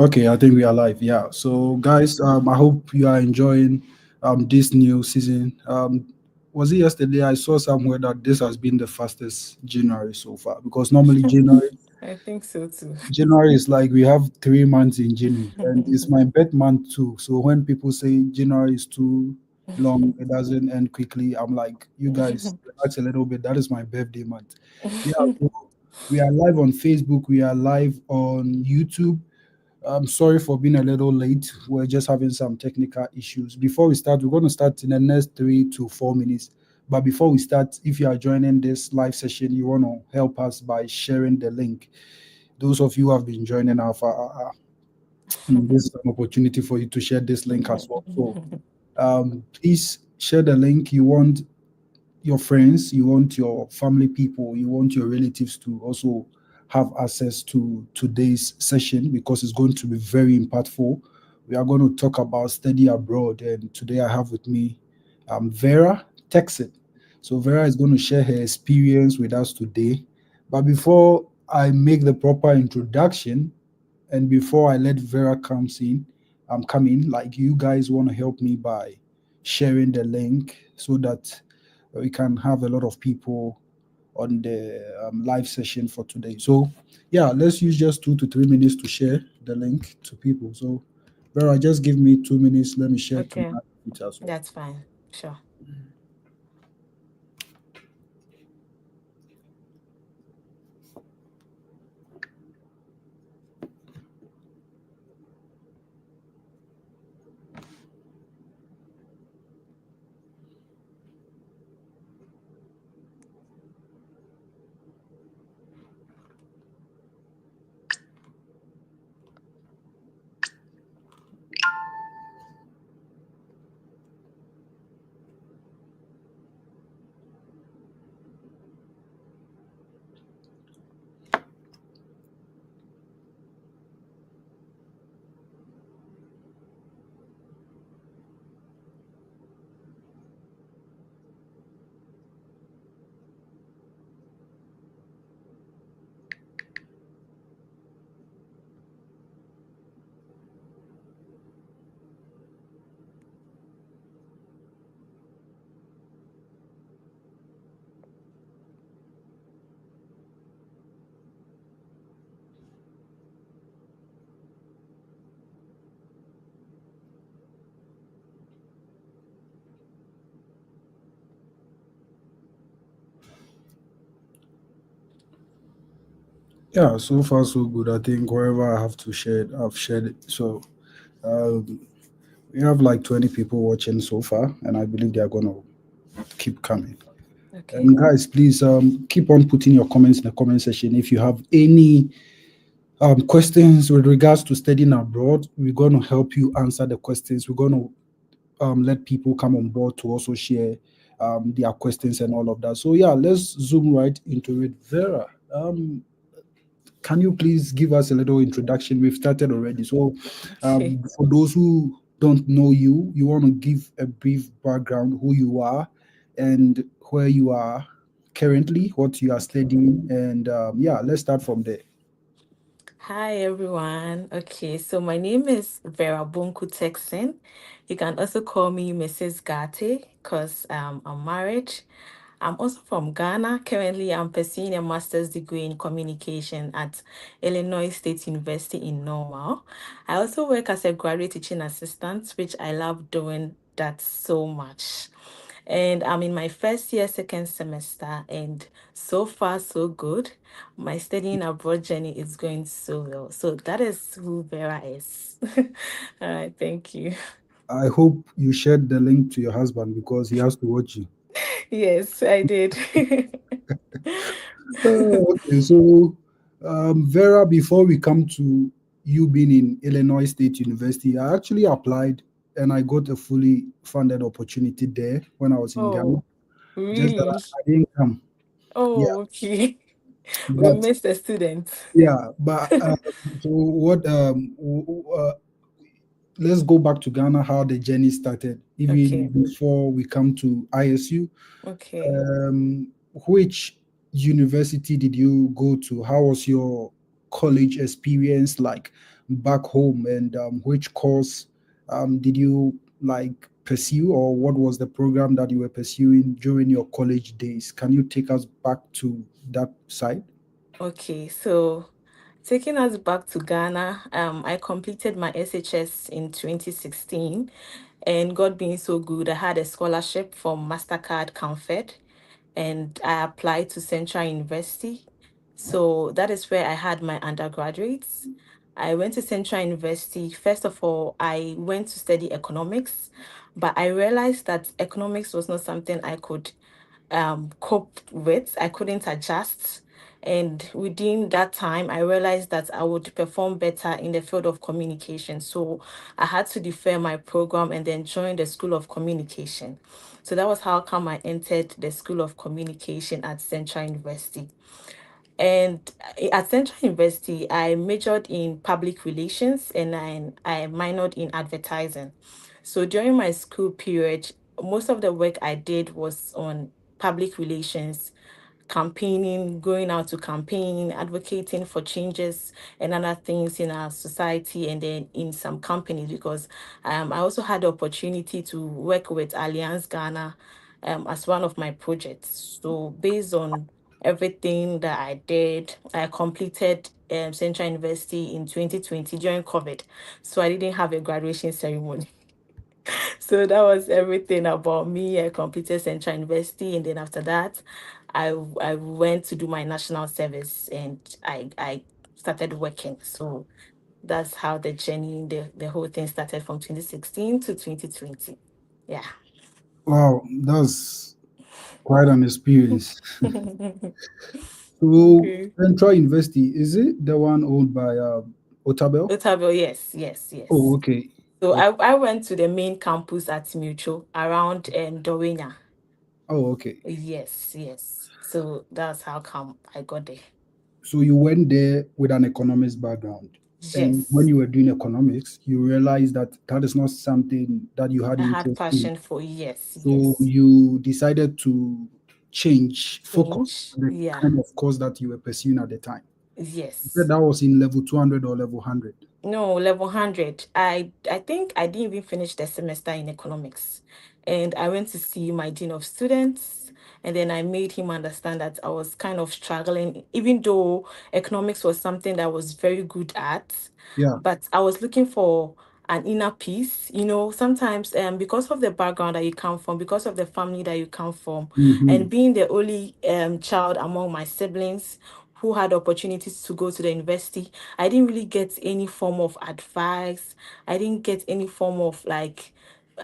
Okay, I think we are live. Yeah. So, guys, I hope you are enjoying this new season. Was it yesterday? I saw somewhere that this has been the fastest January so far because normally I think so too. January is like we have 3 months in January, and it's my birth month too. So when people say January is too long, it doesn't end quickly. I'm like, you guys relax a little bit. That is my birthday month. Yeah. So we are live on Facebook. We are live on YouTube. I'm sorry for being a little late. We're just having some technical issues. Before we start, we're going to start in the next 3 to 4 minutes. But before we start, if you are joining this live session, you want to help us by sharing the link. Those of you who have been joining this is an opportunity for you to share this link as well. So please share the link. You want your friends, you want your family people, you want your relatives to also have access to today's session because it's going to be very impactful. We are going to talk about study abroad, and today I have with me Vera Texan. So Vera is going to share her experience with us today. But before I make the proper introduction, and before I let Vera comes in, come in, like you guys want to help me by sharing the link so that we can have a lot of people on the live session for today. So yeah, let's use just 2 to 3 minutes to share the link to people. So Vera, just give me 2 minutes. Let me share to Okay, my feet as well. that's fine. Sure. Yeah, so far so good. I think wherever I have to share it, I've shared it. So um, we have like 20 people watching so far, and I believe they are going to keep coming. Okay. And guys, please keep on putting your comments in the comment section. If you have any questions with regards to studying abroad, we're going to help you answer the questions. We're going to let people come on board to also share their questions and all of that. So yeah, let's zoom right into it. Vera, can you please give us a little introduction? We've started already. So Okay. for those who don't know you, you want to give a brief background, who you are and where you are currently, what you are Okay. studying, and yeah, let's start from there. Hi everyone. Okay, so my name is Vera Bonku Texan. You can also call me Mrs. Gate because I'm married. I'm also from Ghana. Currently, I'm pursuing a master's degree in communication at Illinois State University in Normal. I also work as a graduate teaching assistant, which I love doing that so much. And I'm in my first year, second semester, and so far, so good. My studying abroad journey is going so well. So that is who Vera is. All right, thank you. I hope you shared the link to your husband because he has to watch you. Yes, I did. Okay, so Vera, before we come to you being in Illinois State University, I actually applied and I got a fully funded opportunity there when I was in Ghana. Oh, Just that really? I didn't come. Yeah, Oh, okay. We but missed a student. yeah, but so what? Let's go back to Ghana. How the journey started, even Okay, before we come to ISU. okay. Which university did you go to? How was your college experience like? back home, and which course did you like pursue, or what was the program that you were pursuing during your college days? Can you take us back to that side? Okay, so taking us back to Ghana, I completed my SHS in 2016, and God being so good, I had a scholarship from Mastercard Comfort, and I applied to Central University. So that is where I had my undergraduates. I went to Central University. First of all, I went to study economics, but I realized that economics was not something I could cope with. I couldn't adjust. And within that time, I realized that I would perform better in the field of communication. So I had to defer my program and then join the School of Communication. So that was how come I entered the School of Communication at Central University. And at Central University, I majored in public relations and I minored in advertising. So during my school period, most of the work I did was on public relations, campaigning, going out to campaign, advocating for changes and other things in our society and then in some companies because I also had the opportunity to work with Alliance Ghana as one of my projects. So based on everything that I did, I completed Central University in 2020 during COVID. So I didn't have a graduation ceremony. So that was everything about me. I completed Central University, and then after that, I went to do my national service, and I started working. So that's how the journey, the whole thing started from 2016 to 2020. Yeah. Wow, that's quite an experience. So, Okay. Central University, is it the one owned by Otabel? Otabil, yes, yes, Oh, yes. okay. So Okay. I went to the main campus at Mutual around Dowena. Oh, okay. Yes, yes. So that's how come I got there. So you went there with an economics background. And when Yes. you were doing economics, you realized that that is not something that you had I had interest in. passion for, yes, So yes. you decided to change focus Change. on the Yeah. kind of course that you were pursuing at the time. You said Yes. that was in level 200 or level 100. No, level 100. I think I didn't even finish the semester in economics. And I went to see my dean of students, and then I made him understand that I was kind of struggling, even though economics was something that I was very good at. Yeah. But I was looking for an inner peace. Sometimes because of the background that you come from, because of the family that you come from, Hmm. and being the only child among my siblings who had opportunities to go to the university, I didn't really get any form of advice. I didn't get any form of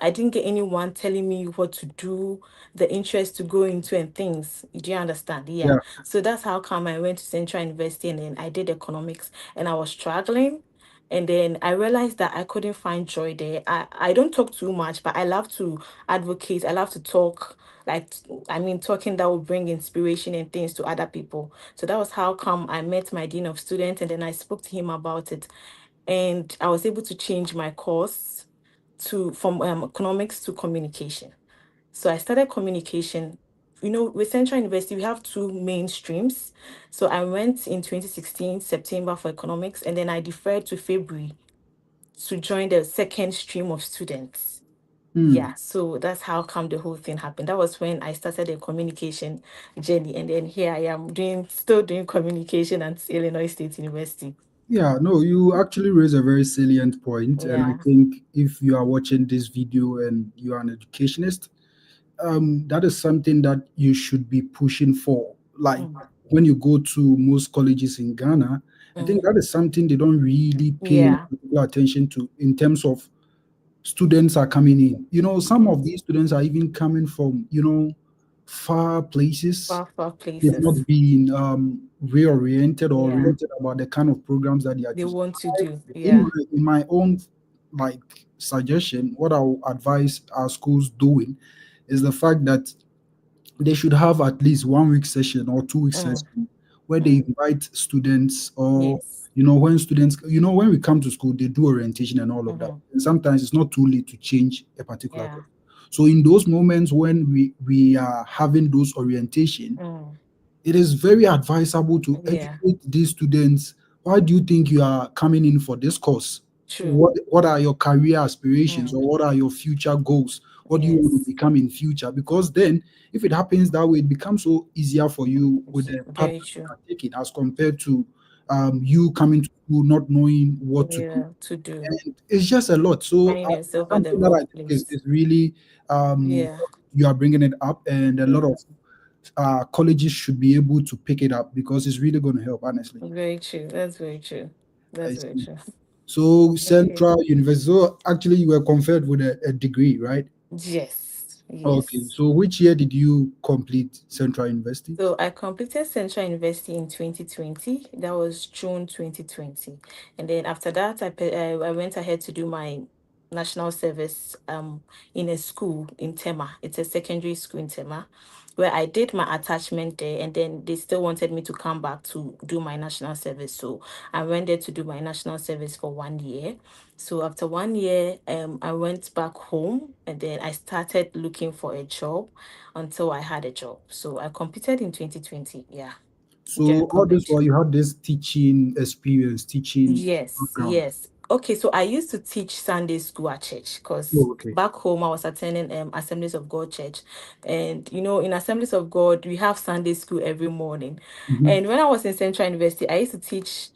I didn't get anyone telling me what to do, the interest to go into and things. Do you understand? Yeah. Yeah. So that's how come I went to Central University and then I did economics and I was struggling. And then I realized that I couldn't find joy there. I don't talk too much, but I love to advocate. I love to talk, talking that will bring inspiration and things to other people. So that was how come I met my dean of students and then I spoke to him about it. And I was able to change my course to from economics to communication. So I started communication. With Central University, we have two main streams. So I went in 2016, September for economics, and then I deferred to February to join the second stream of students. Hmm. Yeah, so that's how come the whole thing happened. That was when I started the communication journey, and then here I am still doing communication at Illinois State University. Yeah, no, you actually raise a very salient point, and I Yeah. think if you are watching this video and you are an educationist, that is something that you should be pushing for. Like Mm, when you go to most colleges in Ghana, I think mm, that is something they don't really pay any yeah. particular attention to in terms of students are coming in. Some of Mm, these students are even coming from, far places. far, far They've places not been reoriented or yeah, oriented about the kind of programs that they are they choosing. want to do. In Yeah. my own like suggestion, what I will advise our schools doing is the fact that they should have at least 1 week session or 2 week Mm, session where they mm, invite students, or yes. when students, when we come to school, they do orientation and all of that, Hmm. and sometimes it's not too late to change a particular Yeah. course. So in those moments when we are having those orientation, Mm, it is very advisable to yeah. educate these students why do you think you are coming in for this course? True. What are your career aspirations, Mm. or what are your future goals? What do you want to Yes. become in future? Because then, if it happens that way, it becomes so easier for you with the path Very that you true. are taking, as compared to you coming to school not knowing what to do. Yeah, to do. And it's just a lot. So Finding yourself at the something that I wrong think place. is really Yeah. you are bringing it up, and a lot Yeah. of colleges should be able to pick it up, because it's really going to help, honestly. Very true. That's very true. I That's very see. true. So Okay. Central University. So actually, you were conferred with a degree, right? Yes. Okay. Yes. So which year did you complete Central University? So I completed Central University in 2020. That was June 2020. And then after that, I went ahead to do my national service in a school in Tema. It's a secondary school in Tema, where I did my attachment there, and then they still wanted me to come back to do my national service. So I went there to do my national service for 1 year. So after 1 year, I went back home, and then I started looking for a job until I had a job. So I competed in 2020. Yeah, during So all this COVID. while you had this teaching experience, teaching Yes, background. yes. Okay, so I used to teach Sunday school at church because Oh, okay. back home I was attending Assemblies of God church, and in Assemblies of God we have Sunday school every morning. Mhm. And when I was in Central University, I used to teach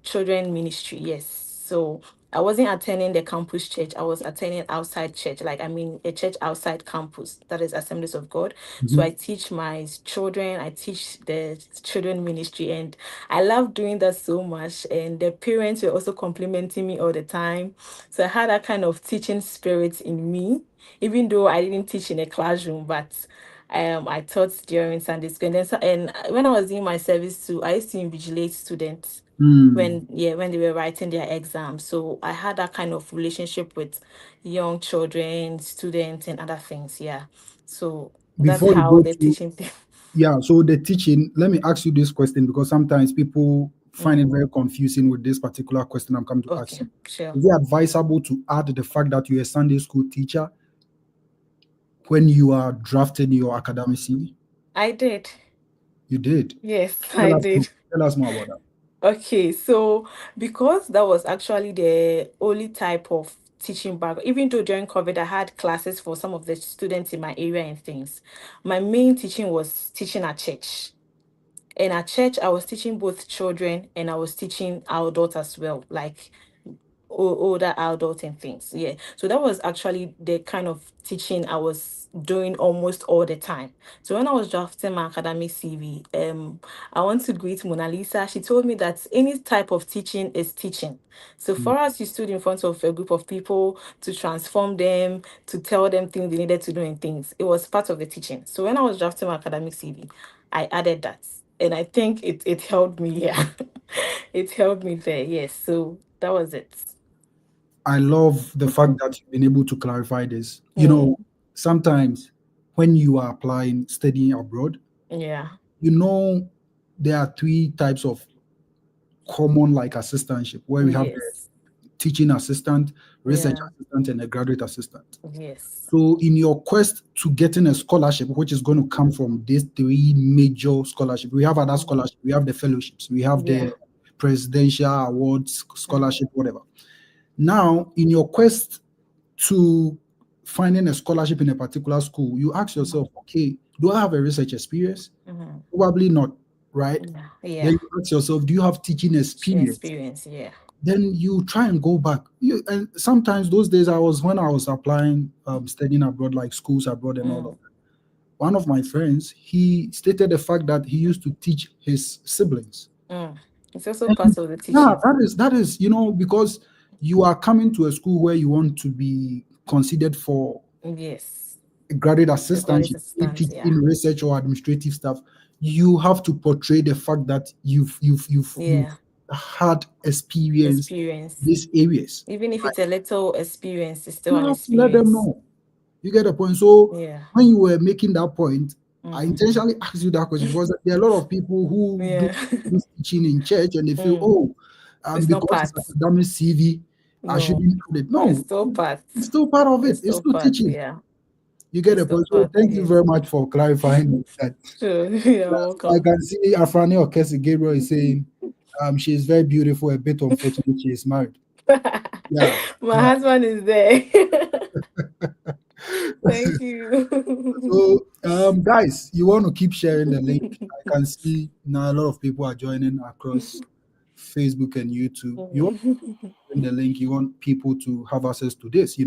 children ministry. Yes, so I wasn't attending the campus church. I was attending outside church, like I mean a church outside campus, that is Assemblies of God. So I Mhm. teach my children. I teach the children ministry, and I love doing that so much. And the parents were also complimenting me all the time. So I had that kind of teaching spirit in me, even though I didn't teach in a classroom, but I taught during Sunday school. And when I was doing my service too, I used to invigilate students Hmm. when they were writing their exams. So I had that kind of relationship with young children, students, and other things. Yeah. So that's Before you how go the to, teaching thing. yeah, so the teaching, let me ask you this question, because sometimes people find it Mm, very confusing with this particular question I'm coming to ask okay, you. sure. Is it advisable to add the fact that you're a Sunday school teacher when you are drafting your academic CV? I did. You did. Yes, Tell I us more. did. Tell us more about that. Okay, so because that was actually the only type of teaching back, even though during COVID I had classes for some of the students in my area and things, my main teaching was teaching at church. And at church, I was teaching both children and I was teaching adults as well, like older adult and things. Yeah. So that was actually the kind of teaching I was doing almost all the time. So when I was drafting my academic CV, I want to greet Mona Lisa. She told me that any type of teaching is teaching. So Mm. for us, you stood in front of a group of people to transform them, to tell them things they needed to do and things. It was part of the teaching. So when I was drafting my academic CV, I added that. And I think it helped me, yeah. It helped me there, yes. So that was it. I love the fact that you've been able to clarify this. Hmm. Sometimes when you are applying studying abroad, Yeah. you know there are three types of common like assistantship, where we have the Yes. teaching assistant, research Yeah. assistant, and a graduate assistant. Yes. So, in your quest to getting a scholarship, which is going to come from these three major scholarships, we have other Mm. scholarships, we have the fellowships, we have Yeah. the presidential awards, Mm. scholarship, whatever. Now, in your quest to finding a scholarship in a particular school, you ask yourself, Mm. okay, do I have a research experience? Mm. Probably not, right? Yeah. Then Yeah. you ask yourself, do you have teaching She experience? experience. Yeah. Then you try and go back. And sometimes those days when I was applying, studying abroad, like schools abroad and all of Mm. that. One of my friends, he stated the fact that he used to teach his siblings. Mm. It's also And part of the yeah, teaching. that is, because you are coming to a school where you want to be considered for Yes. a graduate The assistant, college you assistant. teach Yeah. in research or administrative stuff. You have to portray the fact that you've Yeah. had experience Experience. these areas. Even if it's a little experience, it's still You an have to let them experience. know. You get the point. So Yeah. when you were making that point, I Mm. intentionally asked you that question because there are a lot of people who do Yeah. this teaching in church and they feel, Mm. oh, It's not because it's part. academic CV, I No. shouldn't add it. But it's No, still part. it's still part of it. It's It's still still part. teaching. Yeah. You get It's the still point. So part. thank you Yeah. very much for clarifying that. Sure. You're I welcome. can see Afrani Okesi Gabriel is saying, She is very beautiful. A bit unfortunate, she is married. Yeah, My yeah. husband is there. Thank you. So, guys, you want to keep sharing the link. I can see now a lot of people are joining across Facebook and YouTube. You want to share the link. You want people to have access to this.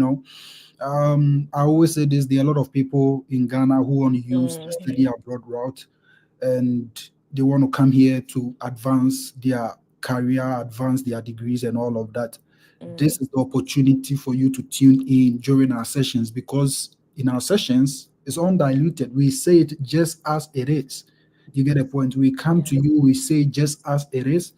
I always say this. There are a lot of people in Ghana who want to use the study abroad route, and they want to come here to advance their career, advance their degrees, and all of that. This is the opportunity for you to tune in during our sessions, because in our sessions it's undiluted. We say it just as it is. You get a point. We come Yeah, to you, we say just as it is.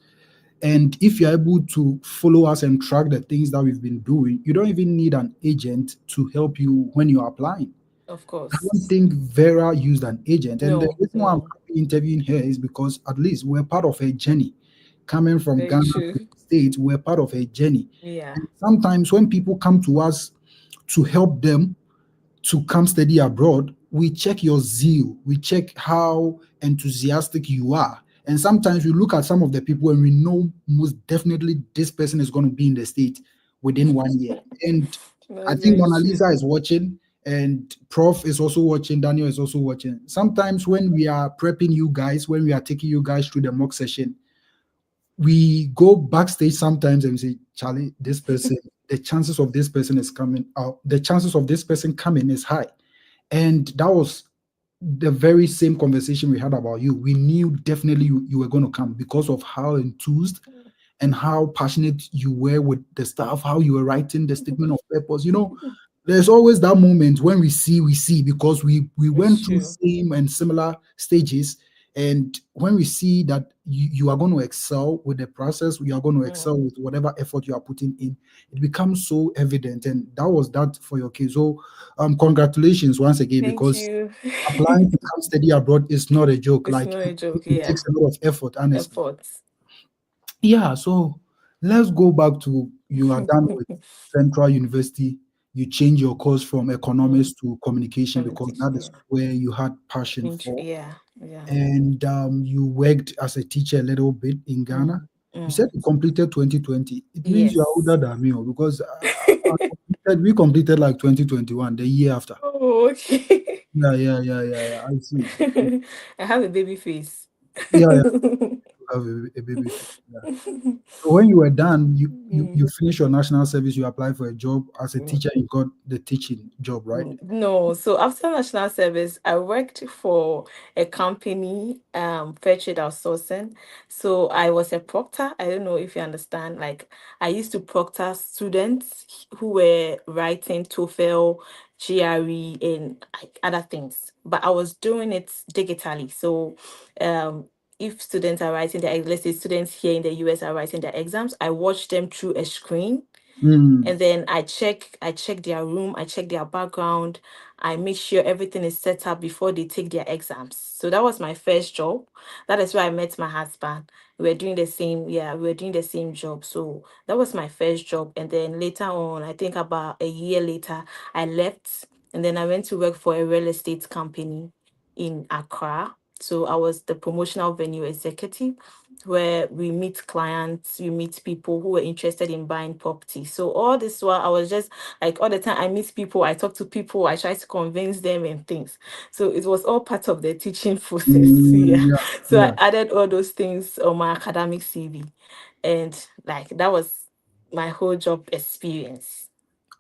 And if you're able to follow us and track the things that we've been doing, you don't even need an agent to help you when you're applying. of I course. don't think Vera used an agent. And the No, reason why I'm no. interviewing her is because at least we're part of her journey. Coming from Very Ghana to true. the States, we're part of her journey. Yeah, And sometimes when people come to us to help them to come study abroad, we check your zeal, we check how enthusiastic you are. And sometimes we look at some of the people and we know most definitely this person is going to be in the state within 1 year. And I that's think very Mona true. Lisa is watching, and Prof is also watching, Daniel is also watching. Sometimes when we are prepping you guys, when we are taking you guys through the mock session, we go backstage sometimes and say, Charlie, this person, the chances of this person is coming out, the chances of this person coming is high. And that was the very same conversation we had about you. We knew definitely you were going to come because of how enthused and how passionate you were with the stuff, how you were writing the statement of purpose. There's always that moment when we see, because we It's went through true. same and similar stages. And when we see that you are going to excel with the process, you are going to excel with whatever effort you are putting in, it becomes so evident. And that was that for your case. So congratulations once again, Thank because you. applying to come study abroad is not a joke. It's Like not a joke. it Yeah, takes a lot of effort, honestly. efforts. Yeah, so let's go back to you are done with Central University. You change your course from economics to communication because Politics. that is Yeah. where you had passion for. Yeah. Yeah. And you worked as a teacher a little bit in Ghana. Mm, You said mm. you completed 2020. It means you are Yes. older than me, because we completed like 2021, the year after. Oh, okay. Yeah, yeah, yeah, yeah, yeah. I see. I have a baby face. Yeah, yeah. You have a baby face. Yeah. So when you were done, you Mm. finished your national service, you applied for a job as a Mm. teacher, you got the teaching job, right? No, so after national service, I worked for a company, fair trade outsourcing. So I was a proctor. I don't know if you understand. Like I used to proctor students who were writing TOEFL, GRE, and like other things. But I was doing it digitally. So, if students are writing their, let's say students here in the US are writing their exams, I watch them through a screen, Mm, and then I check their room, I check their background, I make sure everything is set up before they take their exams. So that was my first job. That is where I met my husband. We were doing the same, yeah, we were doing the same job. So that was my first job. And then later on, I think about a year later, I left, and then I went to work for a real estate company in Accra. So I was the promotional venue executive, where we meet clients, we meet people who are interested in buying property. So all this while I was just like, all the time I meet people, I talk to people, I try to convince them and things. So it was all part of the teaching process. Yeah. yeah, So I yeah, added all those things on my academic CV. And like that was my whole job experience.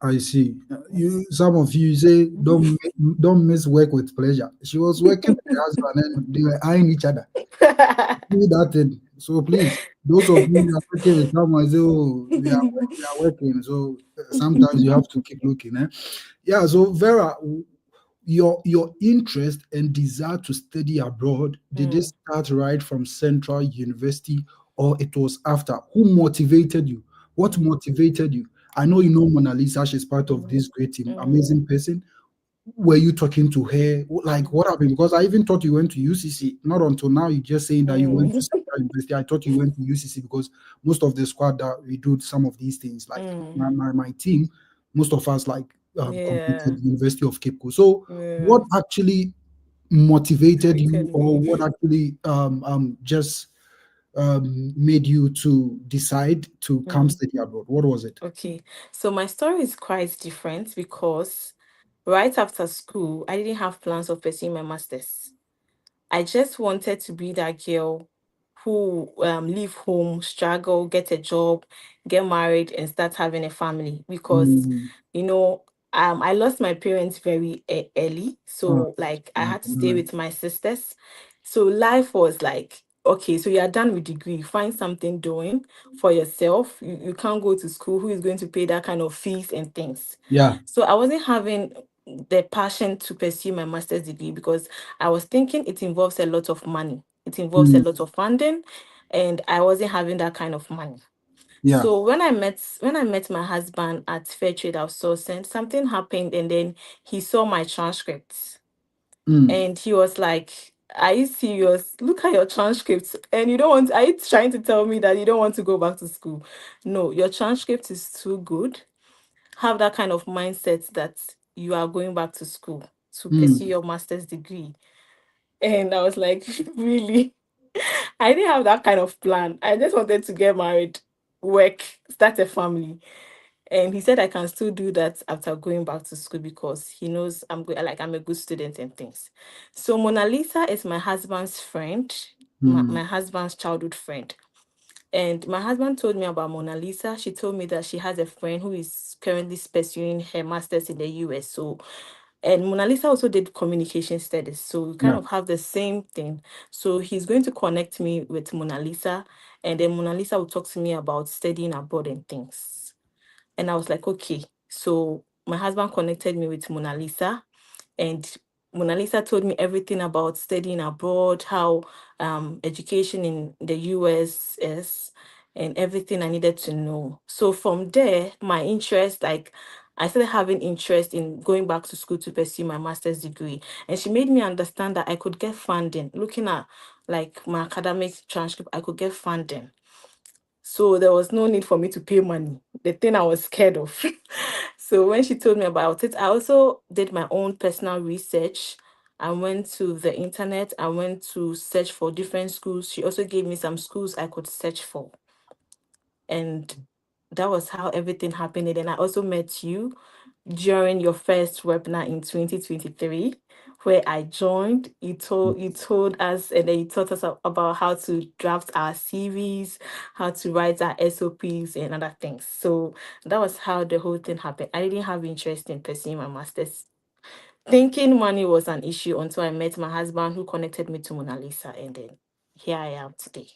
I see. Yes. Some of you say don't miss work with pleasure. She was working with her husband and they were eyeing each other. Do that thing. So please, those of you who are working with someone say, oh, we are working. So sometimes you have to keep looking. Yeah. So Vera, your interest and desire to study abroad, did it Mm, start right from Central University, or it was after? Who motivated you? What mm, motivated you? I know you know Mona Lisa, she's part of mm, this great team, mm, amazing person. Were you talking to her? Like, mm, what happened? Because I even thought you went to UCC. Not until now, you just saying that you went to mm, Central University. I thought you went to UCC because most of the squad that we do some of these things, like mm. my team, most of us like completed Yeah. the University of Cape Coast. So, Yeah. what actually motivated you, Motivated or me. what actually just made you to decide to come Mm. study abroad? What was it? Okay, so my story is quite different because right after school, I didn't have plans of pursuing my master's. I just wanted to be that girl who leave home, struggle, get a job, get married, and start having a family. Because Mm, you know, I lost my parents very early, uh, so like I had to stay mm, with my sisters. So life was like, okay, so you are done with degree, find something doing for yourself. You can't go to school. Who is going to pay that kind of fees and things? yeah. So I wasn't having the passion to pursue my master's degree because I was thinking it involves a lot of money. It involves a Mm, lot of funding, and I wasn't having that kind of money. yeah. So when I met my husband at Fair Trade Outsourcing, something happened, and then he saw my transcripts, Mm, and he was like, "Are you serious? Look at your transcripts, and you don't want. Are you trying to tell me that you don't want to go back to school? No, your transcript is too good. Have that kind of mindset that you are going back to school to pursue mm, your master's degree." And I was like, really? I didn't have that kind of plan. I just wanted to get married, work, start a family. And he said I can still do that after going back to school because he knows I'm good, like I'm a good student and things. So Mona Lisa is my husband's friend, mm, my husband's childhood friend. And my husband told me about Mona Lisa. She told me that she has a friend who is currently pursuing her master's in the US. So, and Mona Lisa also did communication studies. So we kind yeah. of have the same thing. So he's going to connect me with Mona Lisa, and then Mona Lisa will talk to me about studying abroad and things. And I was like, okay. So my husband connected me with Mona Lisa, and Mona Lisa told me everything about studying abroad, how education in the US is, and everything I needed to know. So from there, my interest, like I started having interest in going back to school to pursue my master's degree. And she made me understand that I could get funding. Looking at like my academic transcript, I could get funding. So there was no need for me to pay money, the thing I was scared of. So when she told me about it, I also did my own personal research. I went to the internet, I went to search for different schools. She also gave me some schools I could search for. And that was how everything happened. And then I also met you during your first webinar in 2023, where I joined. You told us, and then you taught us about how to draft our CVs, how to write our SOPs and other things. So that was how the whole thing happened. I didn't have interest in pursuing my master's, thinking money was an issue, until I met my husband who connected me to Mona Lisa, and then here I am today.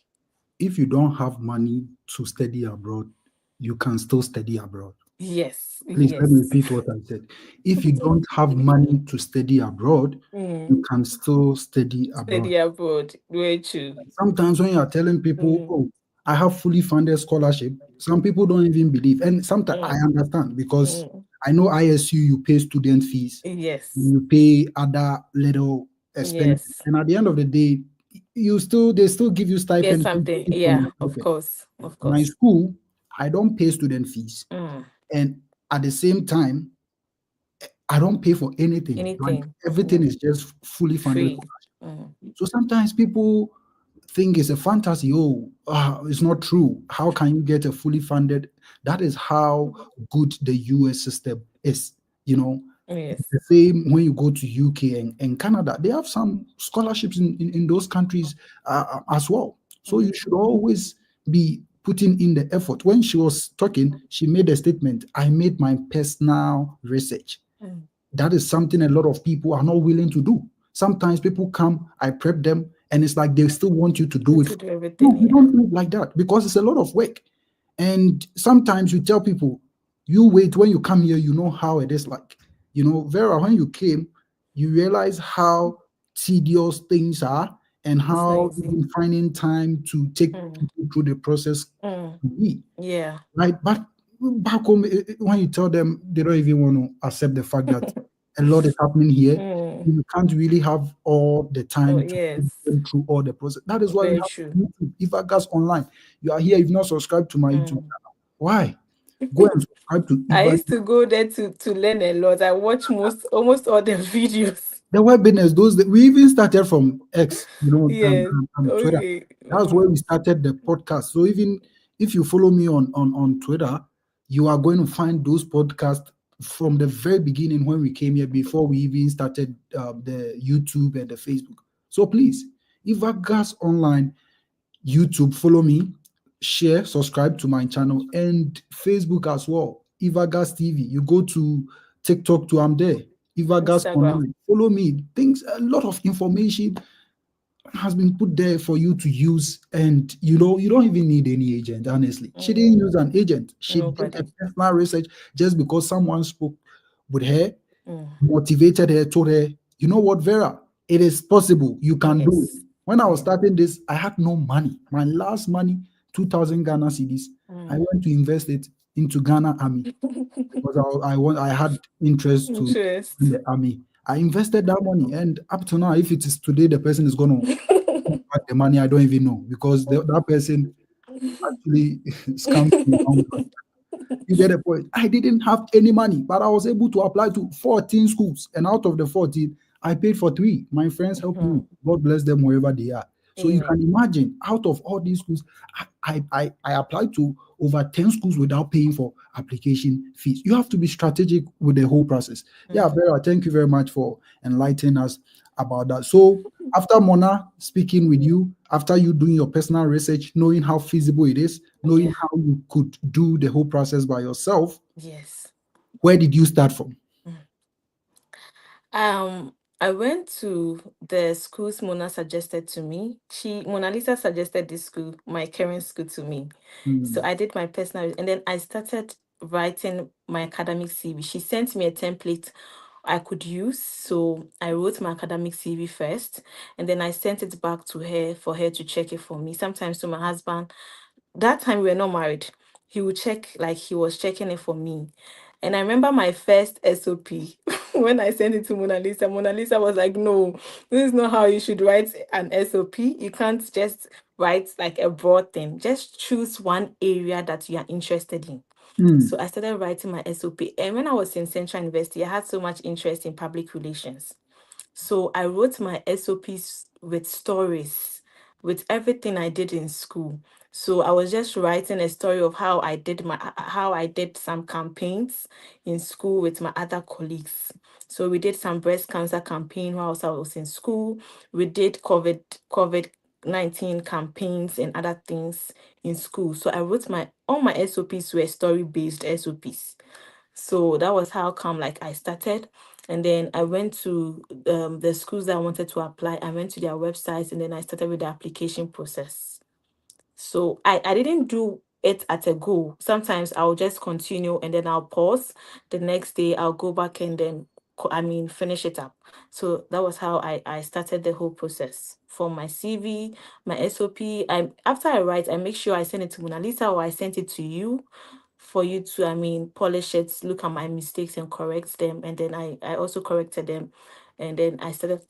If you don't have money to study abroad, you can still study abroad. Yes, Please let me yes. repeat what I said. If you don't have money to study abroad, you Mm. can still study abroad. Study abroad, way true. Sometimes when you are telling people, Mm. oh, I have fully funded scholarship, some people don't even believe. And sometimes I Mm. understand because Mm. I know ISU, you pay student fees, Yes. you pay other little expenses. Yes. And at the end of the day, they still give you Get stipend to something. eat from Yeah, your of pocket. course. Of My course. school, I don't pay student fees. Mm. And at the same time, I don't pay for anything. Like Anything. everything Mm. is just fully funded. Free. Mm. So sometimes people think it's a fantasy. Oh, it's not true. How can you get a fully funded? That is how good the US system is. You know, Yes. the same when you go to UK and Canada, they have some scholarships in those countries as well. So you Mm. should always be putting in the effort. When she was talking, she made a statement. I made my personal research. Mm. That is something a lot of people are not willing to do. Sometimes people come, I prep them, and it's like they still want you to do it. To do everything. No, you Yeah. don't do it like that because it's a lot of work. And sometimes you tell people, you wait when you come here, you know how it is like. Vera, when you came, you realize how tedious things are and It's not how easy. even finding time to take Mm. people through the process Mm. can be. Yeah. Right? But back home, when you tell them, they don't even want to accept the fact that a lot is happening here. Mm. You can't really have all the Oh, time to put yes. them through all the process. That is why we Very have true. YouTube, Ivagas Online. You are here, you've not subscribed to my YouTube Mm. channel. Why? Go and subscribe to I Ivagas. used to go there to learn a lot. I watch almost all the videos. The web business, those that we even started from X, Yes. Twitter. Okay. That's where we started the podcast. So even if you follow me on Twitter, you are going to find those podcasts from the very beginning when we came here before we even started the YouTube and the Facebook. So please, if Gas Online YouTube, follow me, share, subscribe to my channel, and Facebook as well. Ivagas TV. You go to TikTok too, I'm there. Ivagas Instagram. Online. Follow me. Things, a lot of information has been put there for you to use, and you don't even need any agent. Honestly, she didn't use an agent. She did a Nobody. personal research just because someone spoke with her, Mm. motivated her, told her, you know what, Vera, it is possible. You can do it. Yes. When I was Mm. starting this, I had no money. My last money, 2,000 Ghana cedis. I Mm. went to invest it into Ghana Army because I had interest to in Interest. the army. I invested that money, and up to now, if it is today, the person is gonna give back the money. I don't even know because that person actually scammed me. You get the point. I didn't have any money, but I was able to apply to 14 schools. And out of the 14, I paid for three. My friends helped me. Mhm. God bless them wherever they are. So you Amen. can imagine, out of all these schools, I applied to over 10 schools without paying for application fees. You have to be strategic with the whole process. Yeah, Mm. Vera, thank you very much for enlightening us about that. So after Mona speaking with you, after you doing your personal research, knowing how feasible it is, knowing Yeah. how you could do the whole process by yourself, Yes. where did you start from? Mm. I went to the schools Mona suggested to me. Mona Lisa suggested this school, my current school, to me. So Hmm. I did my personal, and then I started writing my academic CV. She sent me a template I could use. So I wrote my academic CV first, and then I sent it back to her for her to check it for me. Sometimes to my husband. That time we were not married. He would check, like he was checking it for me. And I remember my first SOP when I sent it to Mona Lisa. Mona Lisa was like, "No, this is not how you should write an SOP. You can't just write like a broad thing. Just choose one area that you are interested in." So Hmm. I started writing my SOP. And when I was in Central University, I had so much interest in public relations. So I wrote my SOPs with stories, with everything I did in school. So I was just writing a story of how I did some campaigns in school with my other colleagues. So we did some breast cancer campaign whilst I was in school. We did COVID-19 campaigns and other things in school. So I wrote my all my SOPs were story-based SOPs. So that was how come like I started. And then I went to the schools that I wanted to apply. I went to their websites and then I started with the application process. So I didn't do it at a go. Sometimes I'll just continue and then I'll pause. The next day I'll go back and then finish it up. So that was how I started the whole process. For my CV, my SOP. After I write, I make sure I send it to Mona Lisa or I sent it to you for you to polish it, look at my mistakes and correct them. And then I also corrected them. And then I started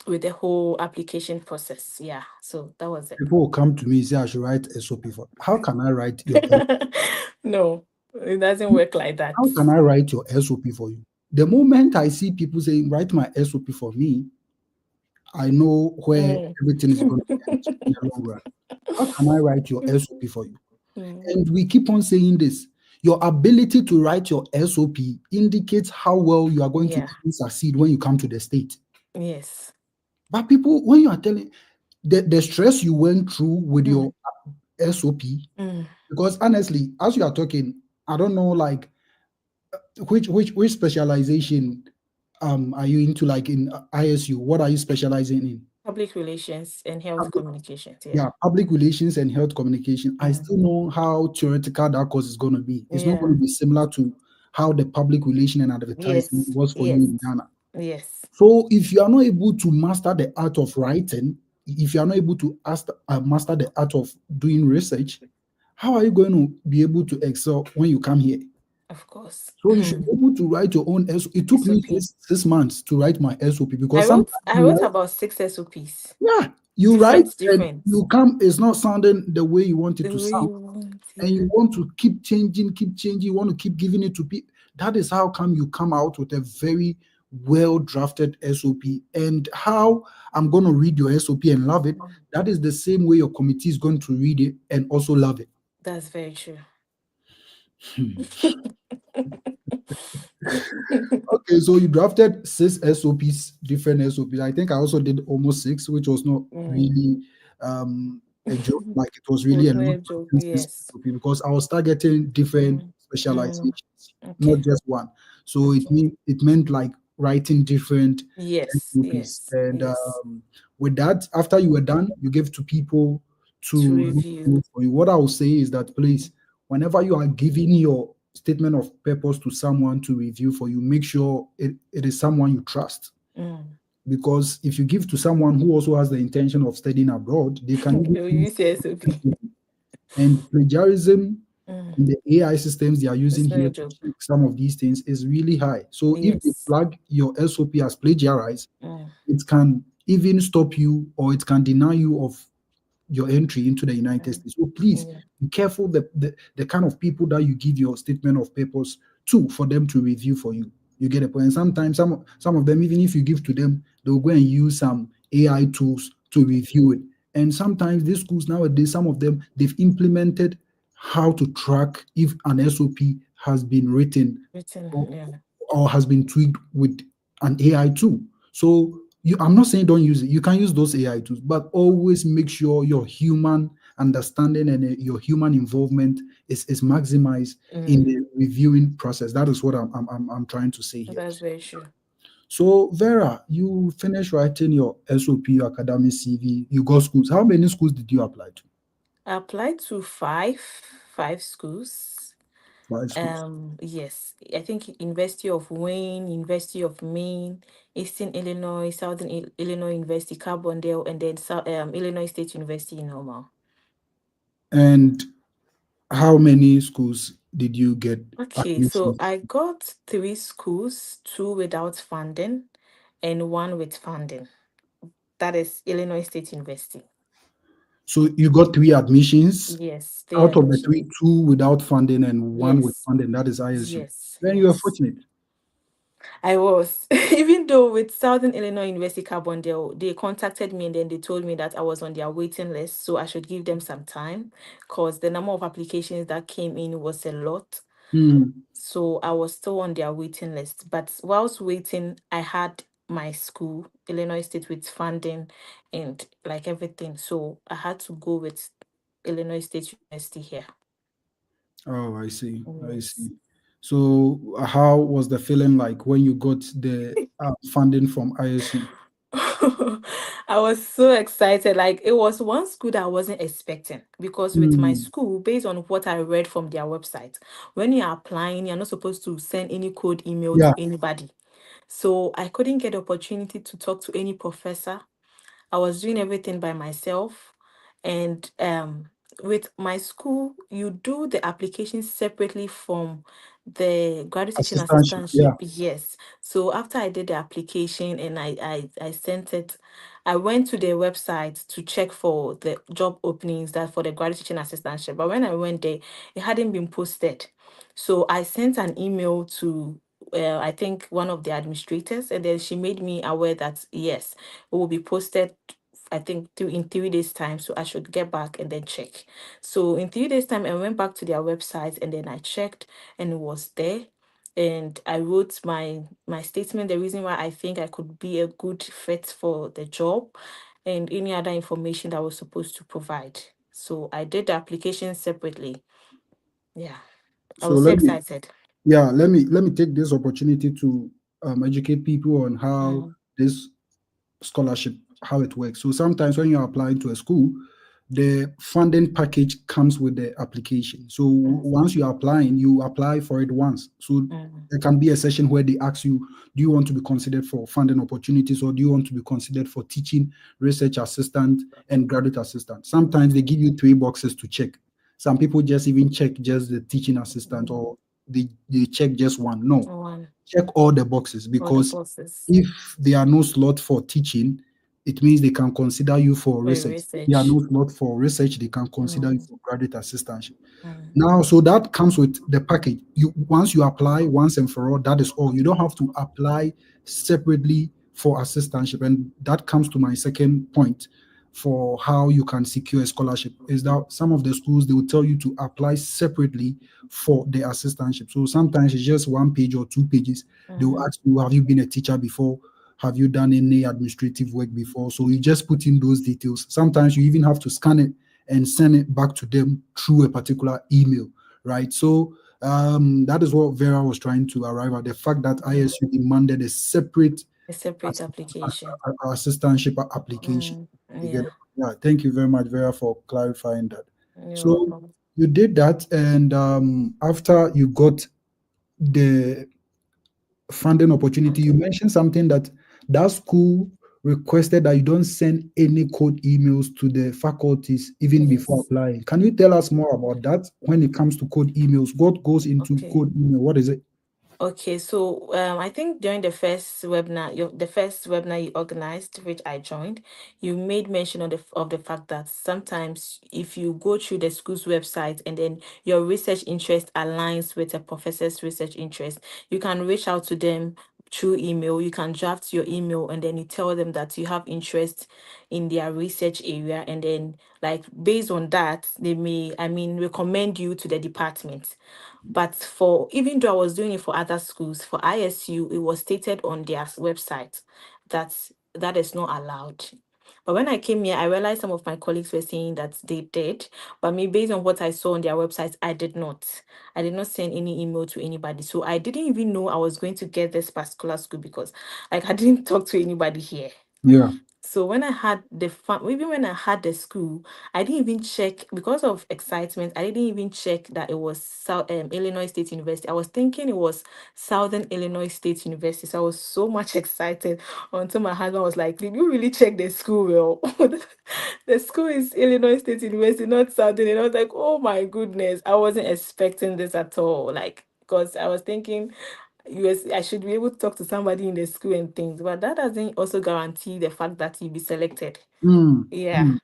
with the whole application process. Yeah. So that was it. People will come to me and say I should write SOP for. How can I write your No, it doesn't work like that. How can I write your SOP for you? The moment I see people saying write my SOP for me, I know where Mm. everything is going to end in the long run. How can I write your SOP for you? Mm. And we keep on saying this. Your ability to write your SOP indicates how well you are going to Yeah. succeed when you come to the state. Yes. But people, when you are telling the stress you went through with Mm. your SOP, Mm. because honestly, as you are talking, I don't know like which specialization are you into, like in ISU? What are you specializing in? Public relations and health communications. Yeah. Yeah, public relations and health communication. I Mm. still know how theoretical that course is going to be. It's not going Yeah. to be similar to how the public relation and advertising Yes. was for you Yes. in Ghana. Yes. So if you are not able to master the art of writing, if you are not able to master the art of doing research, how are you going to be able to excel when you come here? Of course. So you should be able to write your own SOP. It took me SOP. 6 months to write my SOP I because wrote sometimes I you wrote write, about six SOPs. yeah, you write Different, and different. you come, it's not sounding the way you want it The to way you sound, want, and yeah. you want to keep changing, you want to keep giving it to people. That is how come you come out with a very well drafted SOP. And how I'm going to read your SOP and love it, that is the same way your committee is going to read it and also love it. That's very true. Hmm. Okay, so you drafted six SOPs, different SOPs. I think I also did almost six, which was not Mm. really a joke. Like it was It really was a not lot a to joke. do six Yes. SOP because I was targeting different Mm. Mm. specializations, not Okay. just one. So Okay. it meant like writing different Yes. SOPs. Yes. And Yes. with that, after you were done, you gave to people To to look review. through for you. What I will say is that please, whenever you are giving your statement of purpose to someone to review for you, make sure it is someone you trust. Mm. Because if you give to someone who also has the intention of studying abroad, they can even They'll use use the SOP. it. And plagiarism Mm. in the AI systems they are using It's not here a to joke. check some of these things is really high. So if they Yes. flag your SOP as plagiarized, Mm. it can even stop you or it can deny you of your entry into the United Mm. States. So please Yeah. be careful the kind of people that you give your statement of purpose to for them to review for you. You get a point. And sometimes some of them, even if you give to them, they'll go and use some AI tools to review it. And sometimes these schools nowadays, some of them they've implemented how to track if an SOP has been written Written. or, Yeah. or has been tweaked with an AI tool. So I'm not saying don't use it. You can use those AI tools, but always make sure your human understanding and your human involvement is maximized in Mm. the reviewing process. That is what I'm trying to say here. That's very true. So Vera, you finished writing your SOP, your academic CV. You got schools. How many schools did you apply to? I applied to five schools. Five schools. Yes, I think University of Wayne, University of Maine, Eastern Illinois, Southern Illinois University, Carbondale, and then Illinois State University in Normal. And how many schools did you get Okay, so admissions? I got three schools, two without funding and one with funding. That is Illinois State University. So you got three admissions. Yes, three Out of the three, admissions. two without funding and one with Yes, funding. That is ISU. yes, Then you are yes. fortunate. I was. Even though with Southern Illinois University Carbondale, they contacted me and then they told me that I was on their waiting list, so I should give them some time because the number of applications that came in was a lot. Hmm. So I was still on their waiting list. But whilst waiting, I had my school, Illinois State, with funding and like everything. So I had to go with Illinois State University here. Oh, I see. I Yes. see. So, how was the feeling like when you got the funding from ISU? I was so excited. Like it was one school that I wasn't expecting because with my Hmm. school, based on what I read from their website, when you're applying, you're not supposed to send any code email Yeah, to anybody. So I couldn't get the opportunity to talk to any professor. I was doing everything by myself. And with my school, you do the application separately from the graduate teaching assistantship. Yeah. assistantship. Yes. So after I did the application and I sent it, I went to their website to check for the job openings that for the graduate teaching assistantship. But when I went there, it hadn't been posted. So I sent an email to I think one of the administrators, and then she made me aware that yes, it will be posted. I think in 3 days time, so I should get back and then check. So in 3 days time, I went back to their website and then I checked, and it was there. And I wrote my statement, the reason why I think I could be a good fit for the job, and any other information that I was supposed to provide. So I did the application separately. Yeah, I So was so excited. let me take this opportunity to educate people on how Mm, this scholarship how it works. So sometimes when you're applying to a school, the funding package comes with the application. So mm, once you're applying, you apply for it once. So mm, there can be a session where they ask you, do you want to be considered for funding opportunities or do you want to be considered for teaching, research assistant, and graduate assistant? Sometimes they give you three boxes to check. Some people just even check just the teaching assistant mm. or they check just one. No, One check all the boxes or the because bosses. if there are no slots for teaching, it means they can consider you for For research. If there are research. no slot for research, they can consider you Mm, for graduate assistantship. mm, Now, so that comes with the package. You once you apply once and for all, that is all. You don't have to apply separately for assistantship. And that comes to my second point for how you can secure a scholarship is that some of the schools they will tell you to apply separately for the assistantship. So sometimes it's just 1 page or 2 pages. They will mm, ask you, have you been a teacher before? Have you done any administrative work before? So you just put in those details. Sometimes you even have to scan it and send it back to them through a particular email, right? So that is what Vera was trying to arrive at, the fact that mm. ISU demanded a separate A separate application. assistantship application. Mm, You get yeah, it? Yeah, thank you very much, Vera, for clarifying that. you're So welcome. you did that, and after you got the funding opportunity, you mentioned something that that school requested that you don't send any cold emails to the faculties even before Yes. applying. Can you tell us more about that when it comes to code emails? What goes into Okay. code email? What is it? Okay, so I think during the first webinar you organized, which I joined, you made mention of the fact that sometimes if you go through the school's website and then your research interest aligns with a professor's research interest, you can reach out to them through email. You can draft your email and then you tell them that you have interest in their research area, and then like based on that, they may, I mean, recommend you to the department. But for even though I was doing it for other schools, for ISU, it was stated on their website that that is not allowed. But when I came here, I realized some of my colleagues were saying that they did. But me, based on what I saw on their website, I did not. I did not send any email to anybody. So I didn't even know I was going to get this particular school because like I didn't talk to anybody here. Yeah. So when I had the fun, even when I had the school, I didn't even check because of excitement. I didn't even check that it was Illinois State University. I was thinking it was Southern Illinois State University. So I was so much excited until my husband was like, "Did you really check the school? Well, the school is Illinois State University, not Southern." And I was like, "Oh my goodness, I wasn't expecting this at all." Like because I was thinking I should be able to talk to somebody in the school and things, but that doesn't also guarantee the fact that you'll be selected. Mm, Yeah. mm.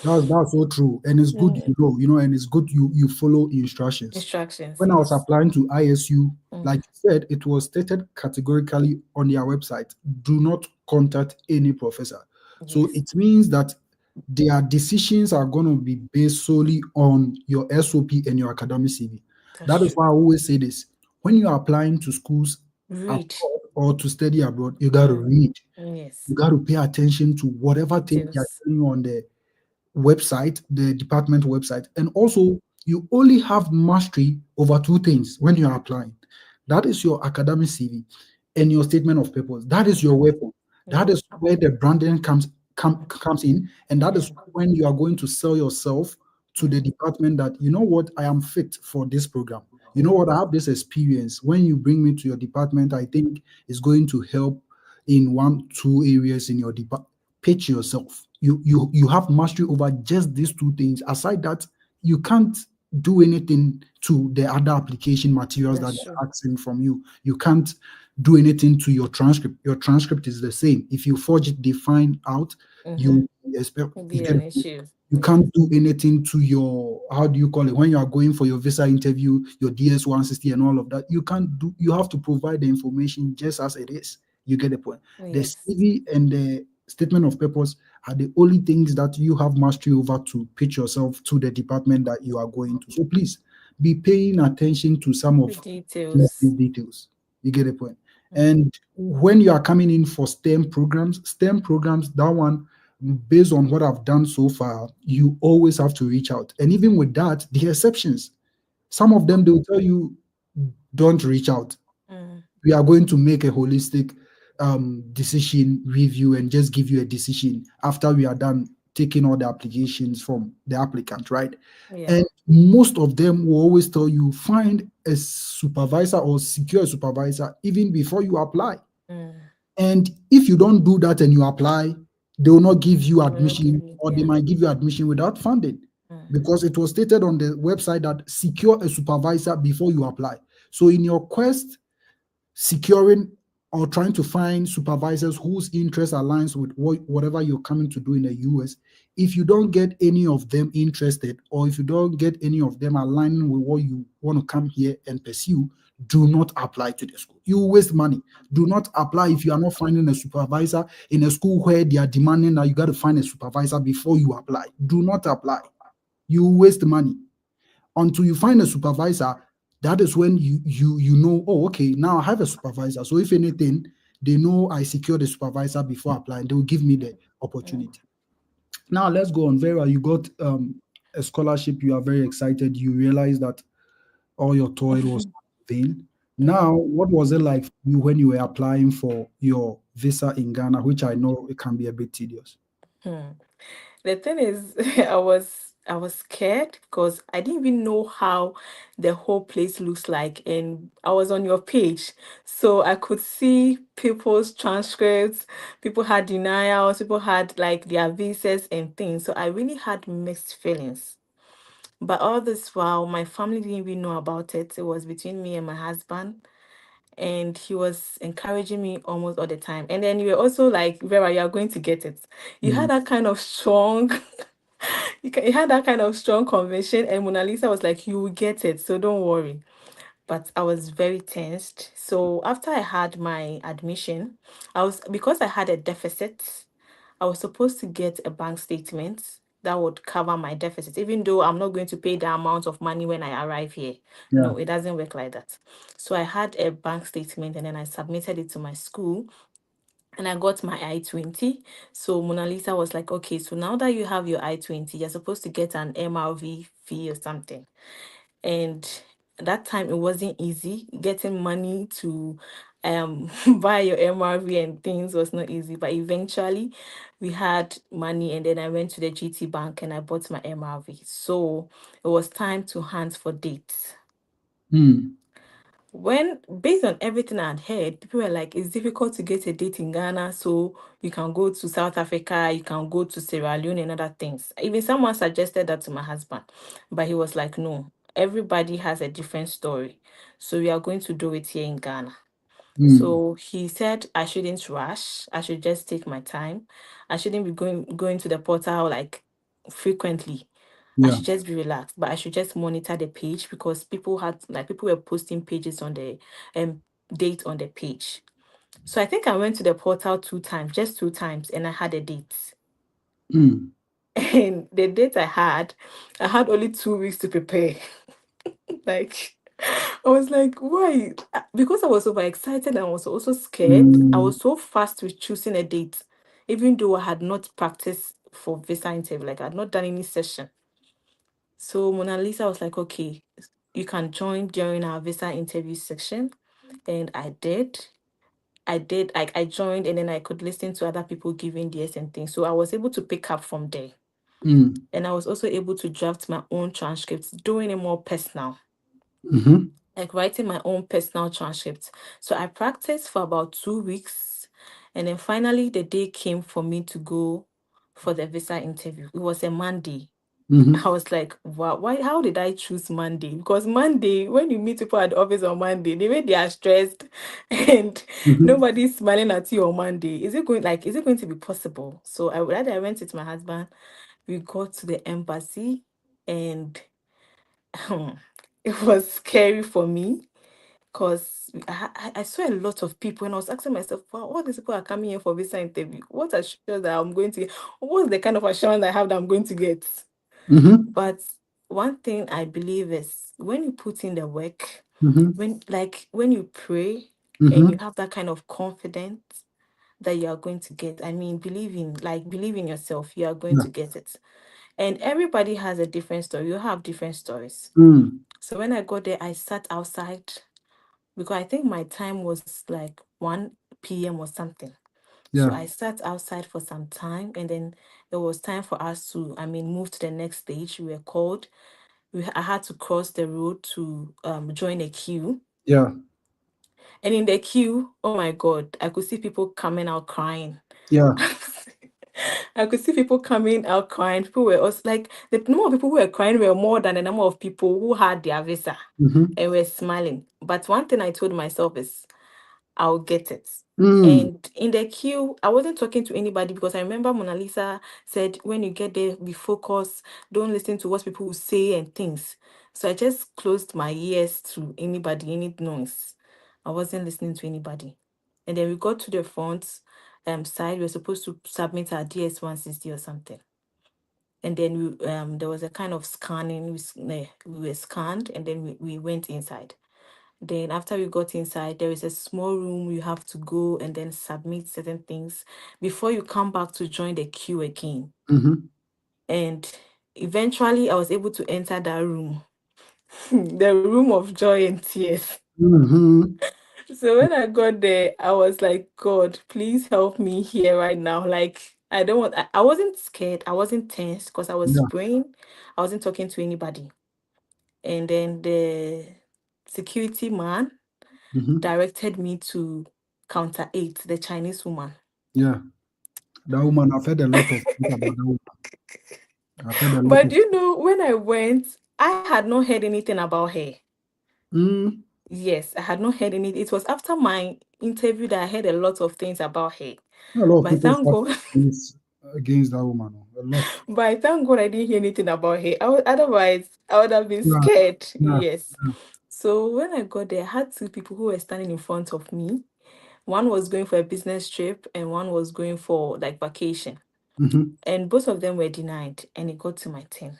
That's so true, and it's good Mm, and it's good you follow instructions. instructions, When I was yes. applying to ISU, like Mm, you said, it was stated categorically on their website, do not contact any professor. So yes, it means that their decisions are going to be based solely on your SOP and your academic CV. that's That is true. why I always say this. When you're applying to schools Read. abroad or to study abroad, you got to Mm, read. yes. You got to pay attention to whatever thing they are Details. telling you on the website, the department website. And Mm, also, you only have mastery over two things when you are applying. That is your academic CV and your statement of purpose. That is your mm, weapon. you're That is welcome. where the branding Mm, comes in, and that yeah. is when you are going to sell yourself to the Mm, department that you know what, I am fit for this program. You know what, mm, I have this experience. When you bring me to your department, I think it's going to help in 1 2 areas in your department. Pitch yourself. You have mastery over just these two things. Aside that, you can't do anything to the other application materials that that's true. they're asking from you. You can't do anything to your transcript. Your transcript is the same. If you forge it, they find out. Mm-hmm. You expect Will you be get an it. issue. You Yeah. can't do anything to your, how do you call it, when you are going for your visa interview, your DS 160 and all of that. You can't do. You have to provide the information just as it is. You get the point. The Yes. CV and the statement of purpose are the only things that you have mastery over to pitch yourself to the department that you are going to. So please be paying attention to some The of these details. details. You get the point. Mm, And when you are coming in for STEM programs, that one, based on what I've done so far, you always have to reach out. And even with that, the exceptions, some of them they'll tell you, don't reach out. mm, We are going to make a holistic decision review and just give you a decision after we are done taking all the applications from the applicant, right? yeah. And most of them will always tell you find a supervisor or secure a supervisor even before you apply. Mm, And if you don't do that and you apply, they will not give you they will not give admission, you. or they Yeah. might give you admission without funding Mm, because it was stated on the website that secure a supervisor before you apply. So in your quest securing or trying to find supervisors whose interest aligns with whatever you're coming to do in the US, if you don't get any of them interested, or if you don't get any of them aligning with what you want to come here and pursue, do not apply to the school. You waste money. Do not apply if you are not finding a supervisor in a school where they are demanding that you got to find a supervisor before you apply. Do not apply. You waste money until you find a supervisor. That is when you know, oh, okay, now I have a supervisor, so if anything, they know I secured a supervisor before applying, they will give me the opportunity. Now let's go on. Vera, you got a scholarship, you are very excited, you realize that all your toil was vain. Now, Mm. what was it like for you when you were applying for your visa in Ghana, which I know it can be a bit tedious? Hmm. The thing is, I was scared because I didn't even know how the whole place looks like, and I was on your page, so I could see people's transcripts. People had denials, people had like their visas and things. So I really had mixed feelings. But all this while, my family didn't even know about it. It was between me and my husband, and he was encouraging me almost all the time. And then you were also like, Vera, you are going to get it. You Mm, had that kind of strong, you had that kind of strong conviction, and Mona Lisa was like, you will get it, so don't worry. But I was very tensed. So after I had my admission, I was because I had a deficit, I was supposed to get a bank statement that would cover my deficit, even though I'm not going to pay the amount of money when I arrive here. yeah. No, it doesn't work like that. So I had a bank statement and then I submitted it to my school and I got my I-20. So Mona Lisa was like, okay, so now that you have your I-20, you're supposed to get an MRV fee or something. And that time it wasn't easy. Getting money to buy your MRV and things was not easy. But eventually we had money and then I went to the GT Bank and I bought my MRV. So it was time to hunt for dates. Mm, When based on everything I'd heard, people were like, it's difficult to get a date in Ghana, so you can go to South Africa, you can go to Sierra Leone and other things. Even someone suggested that to my husband, but he was like, no, everybody has a different story. So we are going to do it here in Ghana. mm, So he said I shouldn't rush. I should just take my time. I shouldn't be going to the portal like frequently. I yeah. should just be relaxed, but I should just monitor the page because people were posting pages on the date on the page. So I think I went to the portal two times, just two times, and I had a date. Mm, And the date I had only 2 weeks to prepare. Like I was like, why? Because I was overexcited and I was also scared. I mm, was so fast with choosing a date, even though I had not practiced for visa interview, like I had not done any session. So Mona Lisa was like, okay, you can join during our visa interview section. And I did. I joined and then I could listen to other people giving theirs and things. So I was able to pick up from there. mm, And I was also able to draft my own transcripts, doing it more personal, mhm, like writing my own personal transcripts. So I practiced for about 2 weeks. And then finally the day came for me to go for the visa interview. It was a Monday. I mhm, was like, wow, why how did I choose Monday? Because Monday, when you meet people at the office on Monday, the way they are stressed and mhm, nobody's smiling at you on Monday. Is it going to be possible? So I went with my husband. We got to the embassy and it was scary for me because I saw a lot of people and I was asking myself, wow, all these people are coming here for visa interview. What assurance that I'm going to get? What's the kind of assurance I have that I'm going to get? mhm, But one thing I believe is when you put in the work, mhm, when you pray and you mhm, have that kind of confidence that you are going to get. I mean, believe in yourself, you are going yeah. to get it. And everybody has a different story. You have different stories. Mm, So when I got there, I sat outside because I think my time was like 1 p.m. or something. So yeah. I sat outside for some time and then it was time for us to, move to the next stage. We were called. I had to cross the road to join a queue. Yeah. And in the queue, oh my God, I could see people coming out crying. Yeah. I could see people coming out crying. People were also like the number of people who were crying were more than the number of people who had their visa Mhm, and were smiling. But one thing I told myself is I'll get it. Mm. And in the queue, I wasn't talking to anybody because I remember Mona Lisa said, when you get there, be focused, don't listen to what people will say and things. So I just closed my ears to anybody, any noise. I wasn't listening to anybody. And then we got to the front side. We were supposed to submit our DS 160 or something. And then there was a kind of scanning. We were scanned, and then we went inside. Then after we got inside, there is a small room you have to go and then submit certain things before you come back to join the queue again. Mm-hmm. And eventually I was able to enter that room, the room of joy and tears. Mm-hmm. So when I got there, I was like, God, please help me here right now. Like, I don't want, I wasn't scared. I wasn't tense because I was Yeah. praying. I wasn't talking to anybody. And then the security man Mm-hmm. directed me to counter 8, the Chinese woman. Yeah. That woman, I've heard a lot of things about that woman. I've heard a lot But of. you know, when I went, I had not heard anything about her. Mm. Yes, I had not heard anything. It was after my interview that I heard a lot of things about her. A lot of But people thank start God, against that woman. A lot. but thank God I didn't hear anything about her. Otherwise, I would have been Yeah. scared. Yeah. Yes. So when I got there, I had two people who were standing in front of me. One was going for a business trip and one was going for like vacation. Mm-hmm. And both of them were denied. And it got to my turn.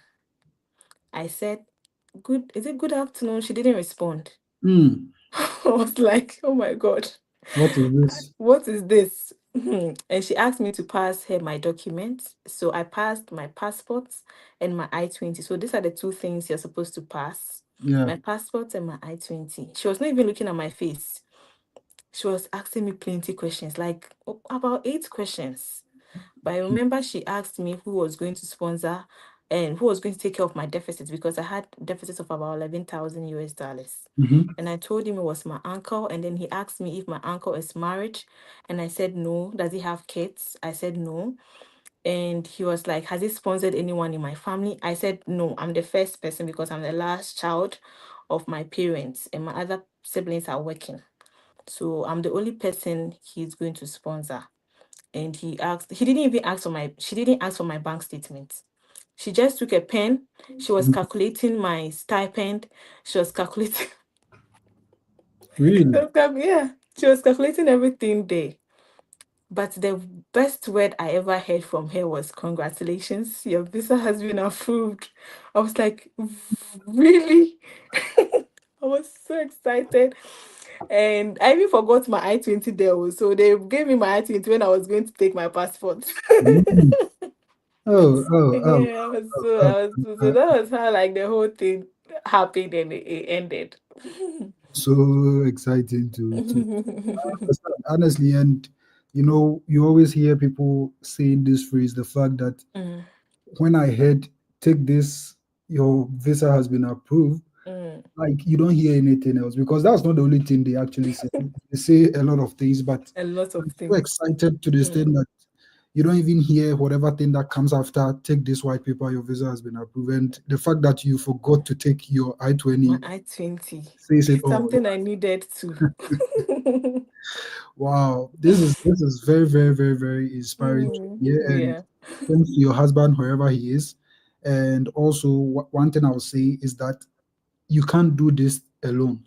I said, good, is it good afternoon? She didn't respond. Mm. I was like, oh my God, What is this? what is this? And she asked me to pass her my documents. So I passed my passport and my I-20. So these are the two things you're supposed to pass, Yeah. my passport and my I-20. She was not even looking at my face. She was asking me plenty questions, like about 8 questions. But I remember she asked me who was going to sponsor and who was going to take care of my deficits because I had deficits of about 11,000 US dollars. Mm-hmm. And I told him it was my uncle. And then he asked me if my uncle is married. And I said no. Does he have kids? I said no. And he was like, has he sponsored anyone in my family? I said no. I'm the first person because I'm the last child of my parents, and my other siblings are working. So I'm the only person he's going to sponsor. And he didn't even ask for she didn't ask for my bank statement. She just took a pen. She was calculating my stipend. She was calculating, Really? yeah, she was calculating everything there. But the best word I ever heard from her was, congratulations, your visa has been approved. I was like, really? I was so excited. And I even forgot my I-20 there. So they gave me my I-20 when I was going to take my passport. Mm. Oh, oh, oh, Yeah, oh. so that was how like the whole thing happened and it ended. So exciting to understand, honestly. And you always hear people saying this phrase, the fact that Mm, when I heard, take this, your visa has been approved, mm. like you don't hear anything else, because that's not the only thing they actually say. They say a lot of things, but A lot of I'm so things. excited to the extent Mm. that you don't even hear whatever thing that comes after, take this white paper, your visa has been approved. And the fact that you forgot to take your My I-20 I-20. says it all. Something I needed to. Wow, this is very, very, very, very inspiring to hear. And Yeah. thanks to your husband, wherever he is. And also, one thing I will say is that you can't do this alone.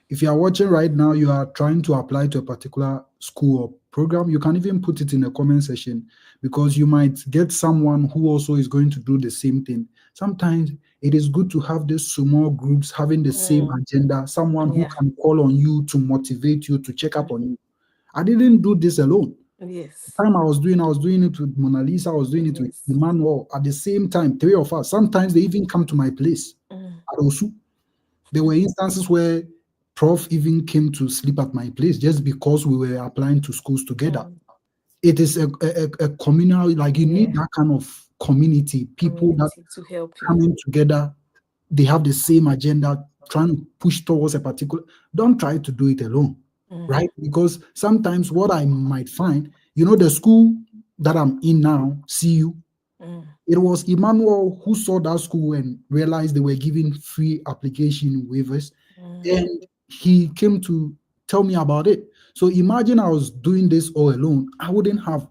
If you are watching right now, you are trying to apply to a particular school or program, you can even put it in the comment section, because you might get someone who also is going to do the same thing. Sometimes it is good to have these small groups having the same Mm. agenda, someone who Yeah. can call on you to motivate you to check up Mm. on you. I didn't do this alone. Yes. Time I was doing it with Mona Lisa, I was doing it with Yes. Emmanuel at the same time, three of us. Sometimes they even come to my place Mm. at Osu. There were instances where Prof even came to sleep at my place just because we were applying to schools together. Mm. It is a communal, like you need Yeah. that kind of community, people that Community to help you. coming together, they have the same agenda, trying to push towards a particular. Don't try to do it alone, Mm. right? Because sometimes what I might find, the school that I'm in now, CU, Mm. it was Emmanuel who saw that school and realized they were giving free application waivers, Mm. and he came to tell me about it. So imagine I was doing this all alone, I wouldn't have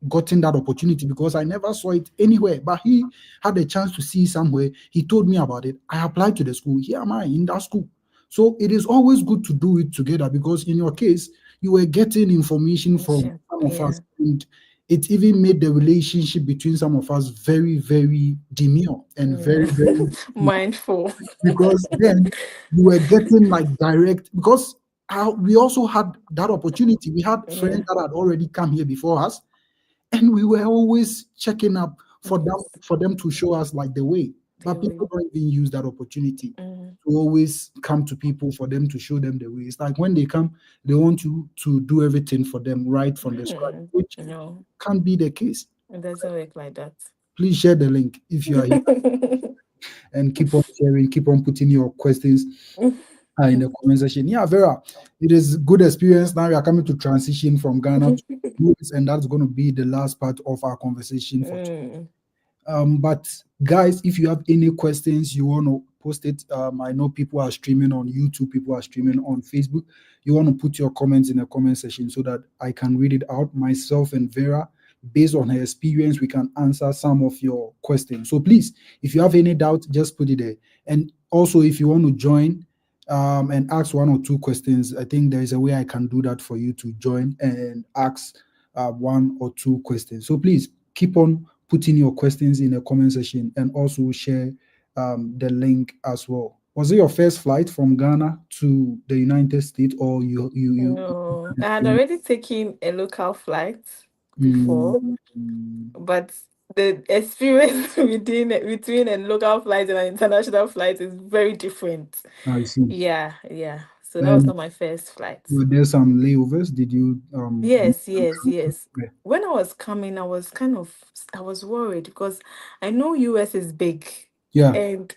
gotten that opportunity because I never saw it anywhere. But he had a chance to see somewhere. He told me about it. I applied to the school. Here am I in that school. So it is always good to do it together because in your case, you were getting information from some of us, Yeah. and it even made the relationship between some of us very, very demure and very, Yeah. very Mindful. because then you were getting like direct because we also had that opportunity. We had friends Yeah. that had already come here before us, and we were always checking up Yes. for them to show us like the way. They But people will. don't even use that opportunity Mm. to always come to people for them to show them the way. It's like when they come, they want you to do everything for them right from the scratch, Mm. which No, can't be the case. it doesn't work like that. Please share the link if you are here and keep on sharing, keep on putting your questions in the comment section. Yeah, Vera, it is good experience. Now we are coming to transition from Ghana to US, and that's going to be the last part of our conversation for today. Mm. But guys, if you have any questions, you want to post it. I know people are streaming on YouTube, people are streaming on Facebook. You want to put your comments in the comment section so that I can read it out myself and Vera. Based on her experience, we can answer some of your questions. So please, if you have any doubt, just put it there. And also, if you want to join and ask one or two questions, I think there is a way I can do that for you to join and ask one or two questions. So please keep on putting your questions in the comment section and also share the link as well. Was it your first flight from Ghana to the United States, or you No, had I had experience? already taken a local flight Mm, before, but the experience between a local flight and an international flight is very different. I see. Yeah, yeah. So that was And not my first flight. were there some layovers? Did you leave Yes, some yes, time? yes. Okay. When I was coming, I was worried because I know US is big, Yeah, and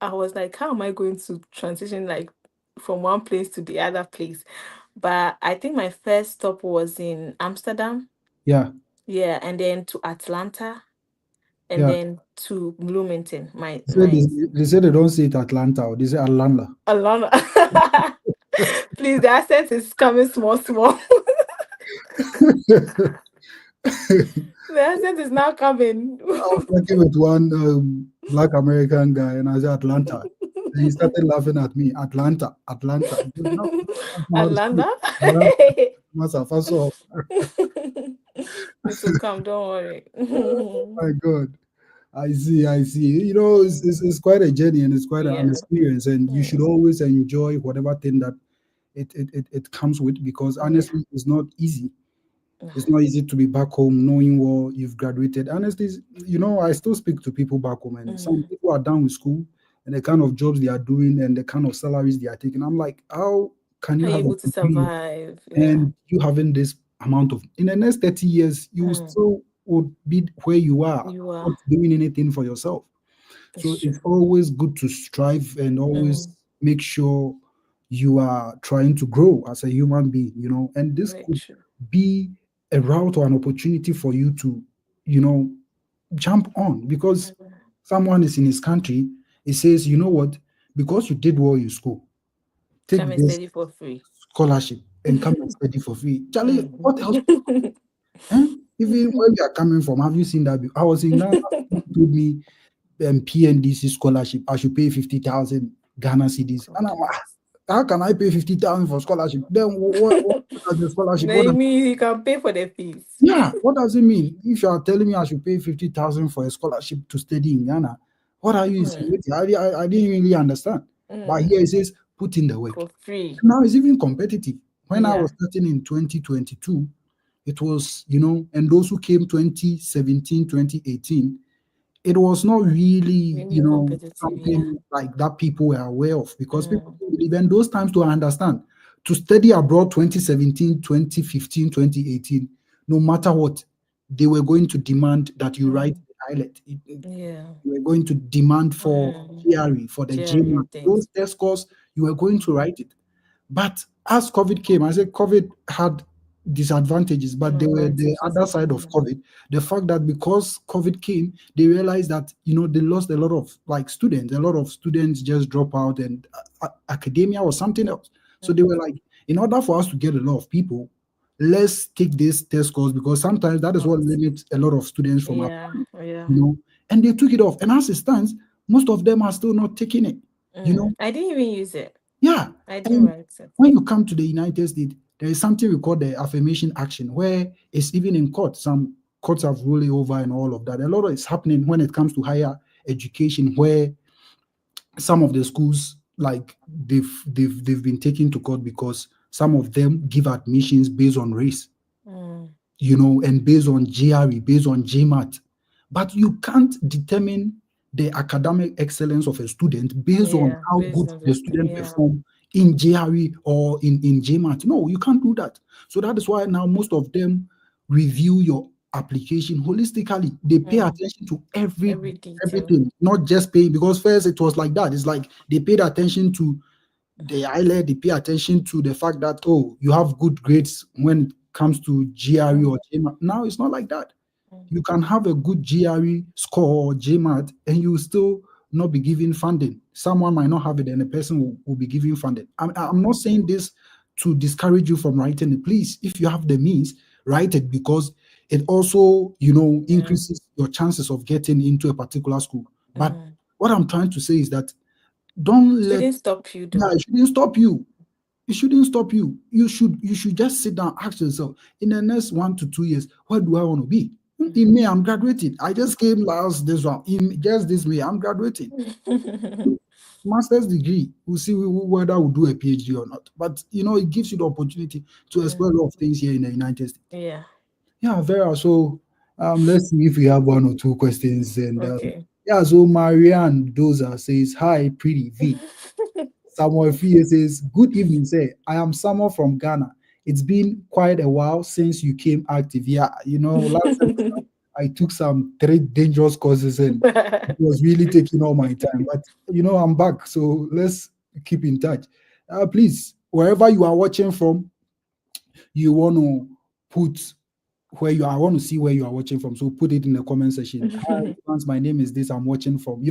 I was like, how am I going to transition like from one place to the other place? But I think my first stop was in Amsterdam, yeah, yeah, and then to Atlanta, and yeah. then to Bloomington. My They said my they say they don't say it Atlanta, or they say Atlanta. Alana. Please, the accent is coming small, small. The accent is now coming. I was working with one black American guy, and I said Atlanta, and he started laughing at me. Atlanta, Atlanta. He said, no, that's not how to speak. Atlanta. Atlanta. Masa, first off, It will come, don't worry. my God. I see, I see. You know, it's quite a journey and it's quite an Yeah. experience, and you should Mm. always enjoy whatever thing that it comes with because Yeah. honestly, it's not easy. It's not easy to be back home knowing what you've graduated. Honestly, you know, I still speak to people back home, and some Mm. people are done with school and the kind of jobs they are doing and the kind of salaries they are taking. I'm like, how can How you are you have a able to degree survive? Yeah. and you having this amount of in the next 30 years, you Mm. still would be where you are, You not are. doing anything for yourself. So It's true. it's always good to strive and always Mm. make sure you are trying to grow as a human being, you know. And this Very could true. be a route or an opportunity for you to, you know, jump on because Mm. someone is in his country. It says, you know what, because you did well in school, Come take and this study for free. scholarship and come and study for free. Charlie, Mm. what else? Eh? Even where we are coming from, have you seen that? I was in Ghana, someone told me PNDC scholarship, I should pay 50,000 Ghana cedis. And I'm Okay. like, "Ah, how can I pay 50,000 for scholarship? Then what does the scholarship? What does, Maybe you can pay for the fees. yeah, what does it mean? If you are telling me I should pay 50,000 for a scholarship to study in Ghana, what are you Mm. insinuating? I didn't really understand. But here Mm. it says put in the work. For free. Now it's even competitive. When I was Yeah. starting in 2022, it was, you know, and those who came 2017, 2018, it was not really, Really you know, competitive. Yeah. something like that people were aware of because people Mm. didn't believe. And those times to understand, to study abroad 2017, 2015, 2018, no matter what, they were going to demand that you write Mm. the pilot. Yeah. You were going to demand for Mm. theory, for the Jerry GMAT. and things. Those test scores, you were going to write it. But as COVID came, I said COVID had disadvantages, but they were the Advantages. other side of COVID. The fact that because COVID came, they realized that they lost a lot of like students. A lot of students just drop out, and academia or something else. So they Mm. were like, In order for us to get a lot of people, let's take this test course, because sometimes that is what limits a lot of students from Yeah, applying, yeah. you know. And they took it off. And as it stands, most of them are still not taking it, you know. I didn't even use it. Yeah. I didn't And write it. when you come to the United States, there is something we call the affirmation action, where it's even in court. Some courts have ruled it over and all of that. A lot of it's happening when it comes to higher education, where some of the schools, like, they've been taken to court because some of them give admissions based on race, Mm, and based on GRE, based on GMAT. But you can't determine the academic excellence of a student based on yeah, how based good on the this. student Yeah. perform in GRE or in GMAT. No, you can't do that. So that is why now most of them review your application holistically. They pay Mm, attention to every detail. everything, not just paying, because first it was like that. It's like they paid attention to the eyelid, they pay attention to the fact that, oh, you have good grades when it comes to GRE Mm, or GMAT. Now it's not like that. mm, You can have a good GRE score or GMAT and you will still not be given funding. Someone might not have it and the person will be giving funding. I'm not saying this to discourage you from writing it. Please, if you have the means, write it, because it also, yeah. increases your chances of getting into a particular school. But Mm. what I'm trying to say is that don't let, Shouldn't stop you yeah, though. it shouldn't stop you. It shouldn't stop you. You should just sit down, ask yourself, in the next 1 to 2 years, where do I want to be? In May, I'm graduating. I just came last this one. In just this May, I'm graduating. Master's degree. We'll see whether we'll do a PhD or not. But it gives you the opportunity to explore Mm, a lot of things here in the United States. yeah. Yeah, Vera. So let's see if we have one or two questions. And Okay. yeah, so Marianne Doza says, "Hi, pretty V." Samuel Fie says, "Good evening, sir. I am Samuel from Ghana. It's been quite a while since you came active." Yeah, last semester I took some three dangerous courses and it was really taking all my time. But I'm back, so let's keep in touch. Please, wherever you are watching from, you want to put where you are. I want to see where you are watching from. So put it in the comment section. "Hi, Evans, my name is this. I'm watching from."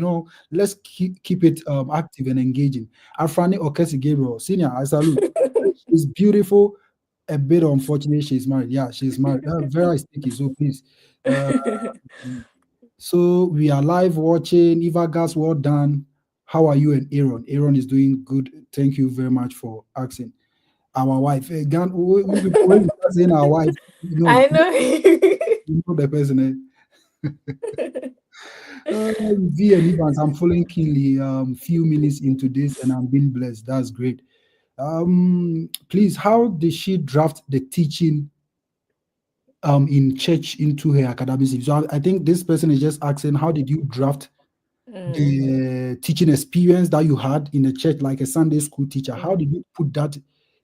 Let's keep it active and engaging. Afrani Okesi Gabriel, senior, I salute. She's beautiful. A bit unfortunate, she's married. Yeah, she's married. Vera is sticky, so please. Uh, so we are live watching. Eva Gas, well done. How are you and Aaron? Aaron is doing good. Thank you very much for asking. Our wife, you people, when you start saying our wife, I know. the person. V and Evans, I'm following keenly. Few minutes into this, and I'm being blessed. That's great. Please, how did she draft the teaching in church into her academic CV? So I think this person is just asking, how did you draft Mm, the teaching experience that you had in the church, like a Sunday school teacher? How mm, did you put that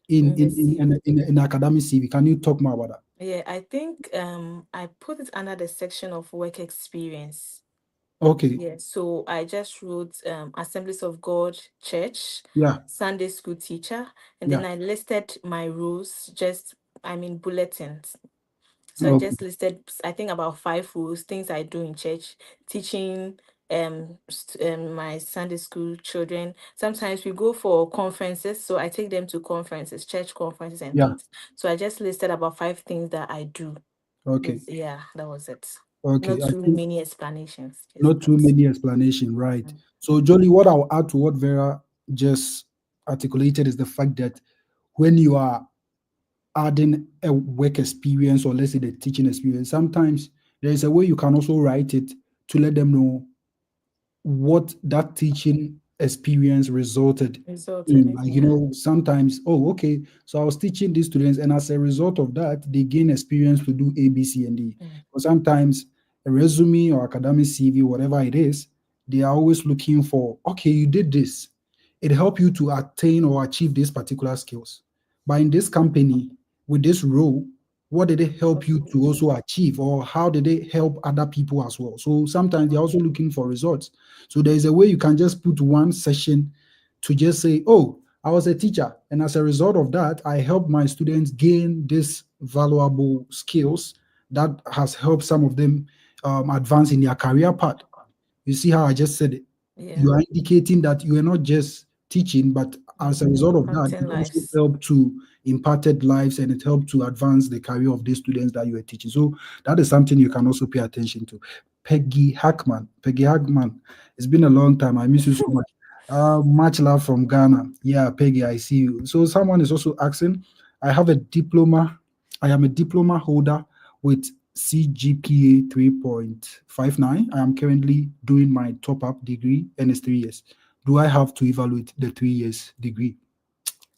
in in the in in, CV. in academic CV? Can you talk more about that? Yeah, I think I put it under the section of work experience. Okay. Yeah, so I just wrote Assemblies of God Church, Yeah. Sunday school teacher, and then Yeah. I listed my roles, just I mean bulletins. So I Okay. just listed, I think, about five rules, things I do in church, teaching my Sunday school children. Sometimes we go for conferences, so I take them to conferences, church conferences and Yeah. things. So I just listed about five things that I do. Okay. Yes, yeah, that was it. Okay. Not I too think many explanations, just not too that. many explanation, right? Mm. So, Jolly, what I'll add to what Vera just articulated is the fact that when you are adding a work experience, or let's say the teaching experience, sometimes there is a way you can also write it to let them know what that teaching experience resulted Resulted in. in, Like, yeah. sometimes, oh, okay, so I was teaching these students, and as a result of that, they gain experience to do A, B, C, and D. Mm. But sometimes a resume or academic CV, whatever it is, they are always looking for, okay, you did this. It helped you to attain or achieve these particular skills. But in this company, with this role, what did it help you to also achieve, or how did it help other people as well? So sometimes they're also looking for results. So there is a way you can just put one session to just say, oh, I was a teacher, and as a result of that, I helped my students gain this valuable skills that has helped some of them advance in their career path. You see how I just said it? Yeah. You are indicating that you are not just teaching, but as a result of that, Impacting it also lives. helped to impacted lives and it helped to advance the career of the students that you are teaching. So that is something you can also pay attention to. Peggy Hackman. Peggy Hackman. It's been a long time. I miss you so much. Much love from Ghana. Yeah, Peggy, I see you. So someone is also asking, I have a diploma. I am a diploma holder with CGPA 3.59. I am currently doing my top up degree and it's 3 years. Do I have to evaluate the 3 years degree?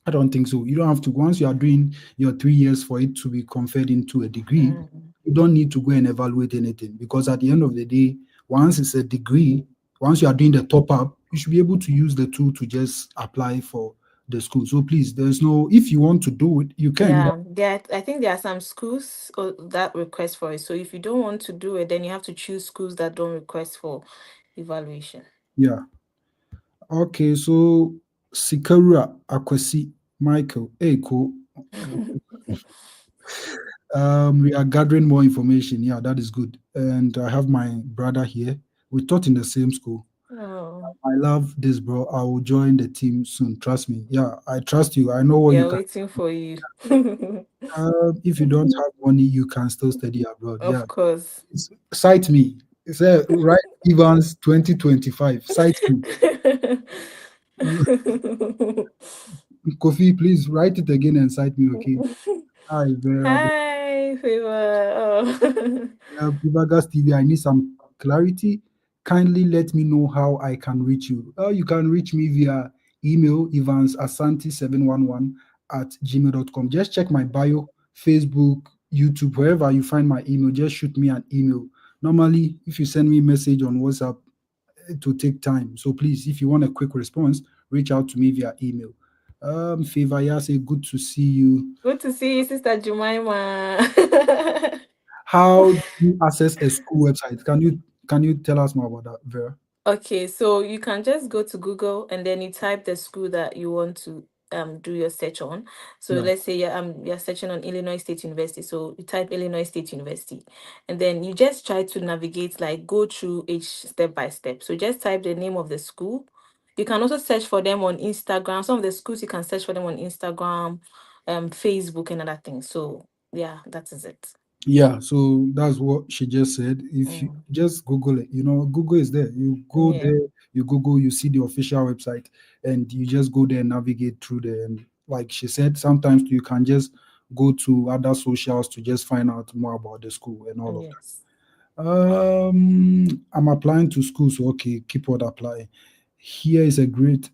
I don't think so. You don't have to. Once you are doing your 3 years for it to be conferred into a degree, Mm. you don't need to go and evaluate anything because at the end of the day, once it's a degree, once you are doing the top up, you should be able to use the tool to just apply for the school. So please, there's no, if you want to do it, you can. But Yeah, I think there are some schools that request for it. So if you don't want to do it, then you have to choose schools that don't request for evaluation. yeah. Okay, so Sikarua Akwasi Michael Eko. We are gathering more information. Yeah, that is good. And I have my brother here. We taught in the same school. Oh, I love this, bro. I will join the team soon. Trust me. Yeah, I trust you. I know what we you are can. waiting for you. If you don't have money, you can still study abroad. Yeah, Of course. cite me. It's right. Evans 2025. Cite me. Kofi, please write it again and cite me. Okay. Hi, Vera. Hi, Favor. Oh. Bivagas TV, I need some clarity. Kindly let me know how I can reach you. You can reach me via email evansasanti711 at gmail.com. Just check my bio, Facebook, YouTube, wherever you find my email, just shoot me an email. Normally, if you send me a message on WhatsApp, it will take time. So please, if you want a quick response, reach out to me via email. Favor, yeah, say good to see you. Good to see you, Sister Jemima. How do you access a school website? Can you tell us more about that, Vera? Okay, so you can just go to Google and then you type the school that you want to do your search on. So Yeah. let's say you're searching on Illinois State University. So you type Illinois State University and then you just try to navigate, like go through each step by step. So just type the name of the school. You can also search for them on Instagram. Some of the schools you can search for them on Instagram, Facebook and other things. So yeah, that is it. Yeah, so that's what she just said. If you Mm. just Google it, Google is there. You go Yeah. there, you Google, you see the official website, and you just go there and navigate through there. And like she said, sometimes you can just go to other socials to just find out more about the school and all of that. Yes. I'm applying to school, so okay, keep on applying. Here is a great,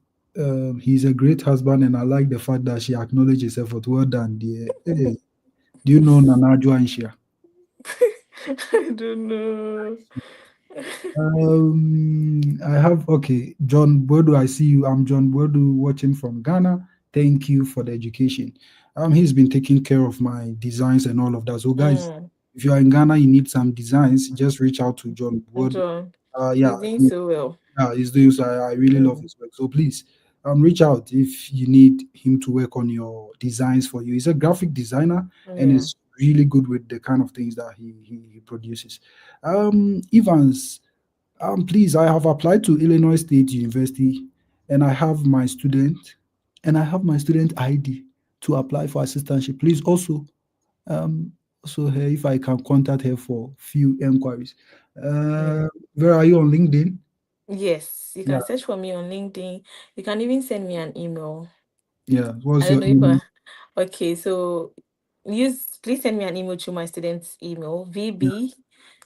he's a great husband, and I like the fact that she acknowledges effort. Well done, dear. Hey, do you know Nana Joanshia? I don't know. I have okay, John Bodu. I see you. I'm John Bodu watching from Ghana. Thank you for the education. He's been taking care of my designs and all of that. So, guys, Mm, if you are in Ghana, you need some designs, just reach out to John Bodu. John, Yeah, he's doing so well. yeah, he's doing so. I really love Mm, his work. So please, reach out if you need him to work on your designs for you. He's a graphic designer and yeah. is really good with the kind of things that he produces. Evans, please, I have applied to Illinois State University, and I have my student ID to apply for assistantship. Please um, also her if I can contact her for few enquiries. Yeah. Where are you on LinkedIn? Yes, you Yeah, can search for me on LinkedIn. You can even send me an email. yeah. I What's don't your know if email? okay, so please send me an email to my student's email, Yeah, VB.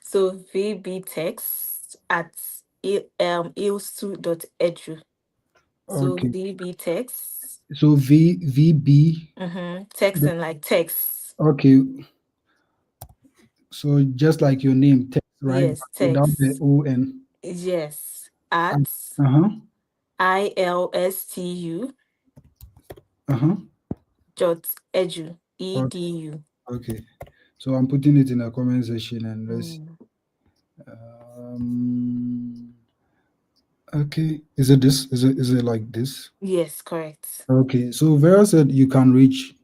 So VB text at ilstu.edu. So okay. VB text. So VB. Mm-hmm. Text and like text. Okay, so just like your name, text, right? Yes, But without the text. O N. Yes. Uh At huh. ilstu Uh huh. dot edu Okay. edu. Okay. So I'm putting it in a comment section and let's. Mm. Um, okay. Is it this? Is it like this? Yes, correct. Okay. So Vera said you can reach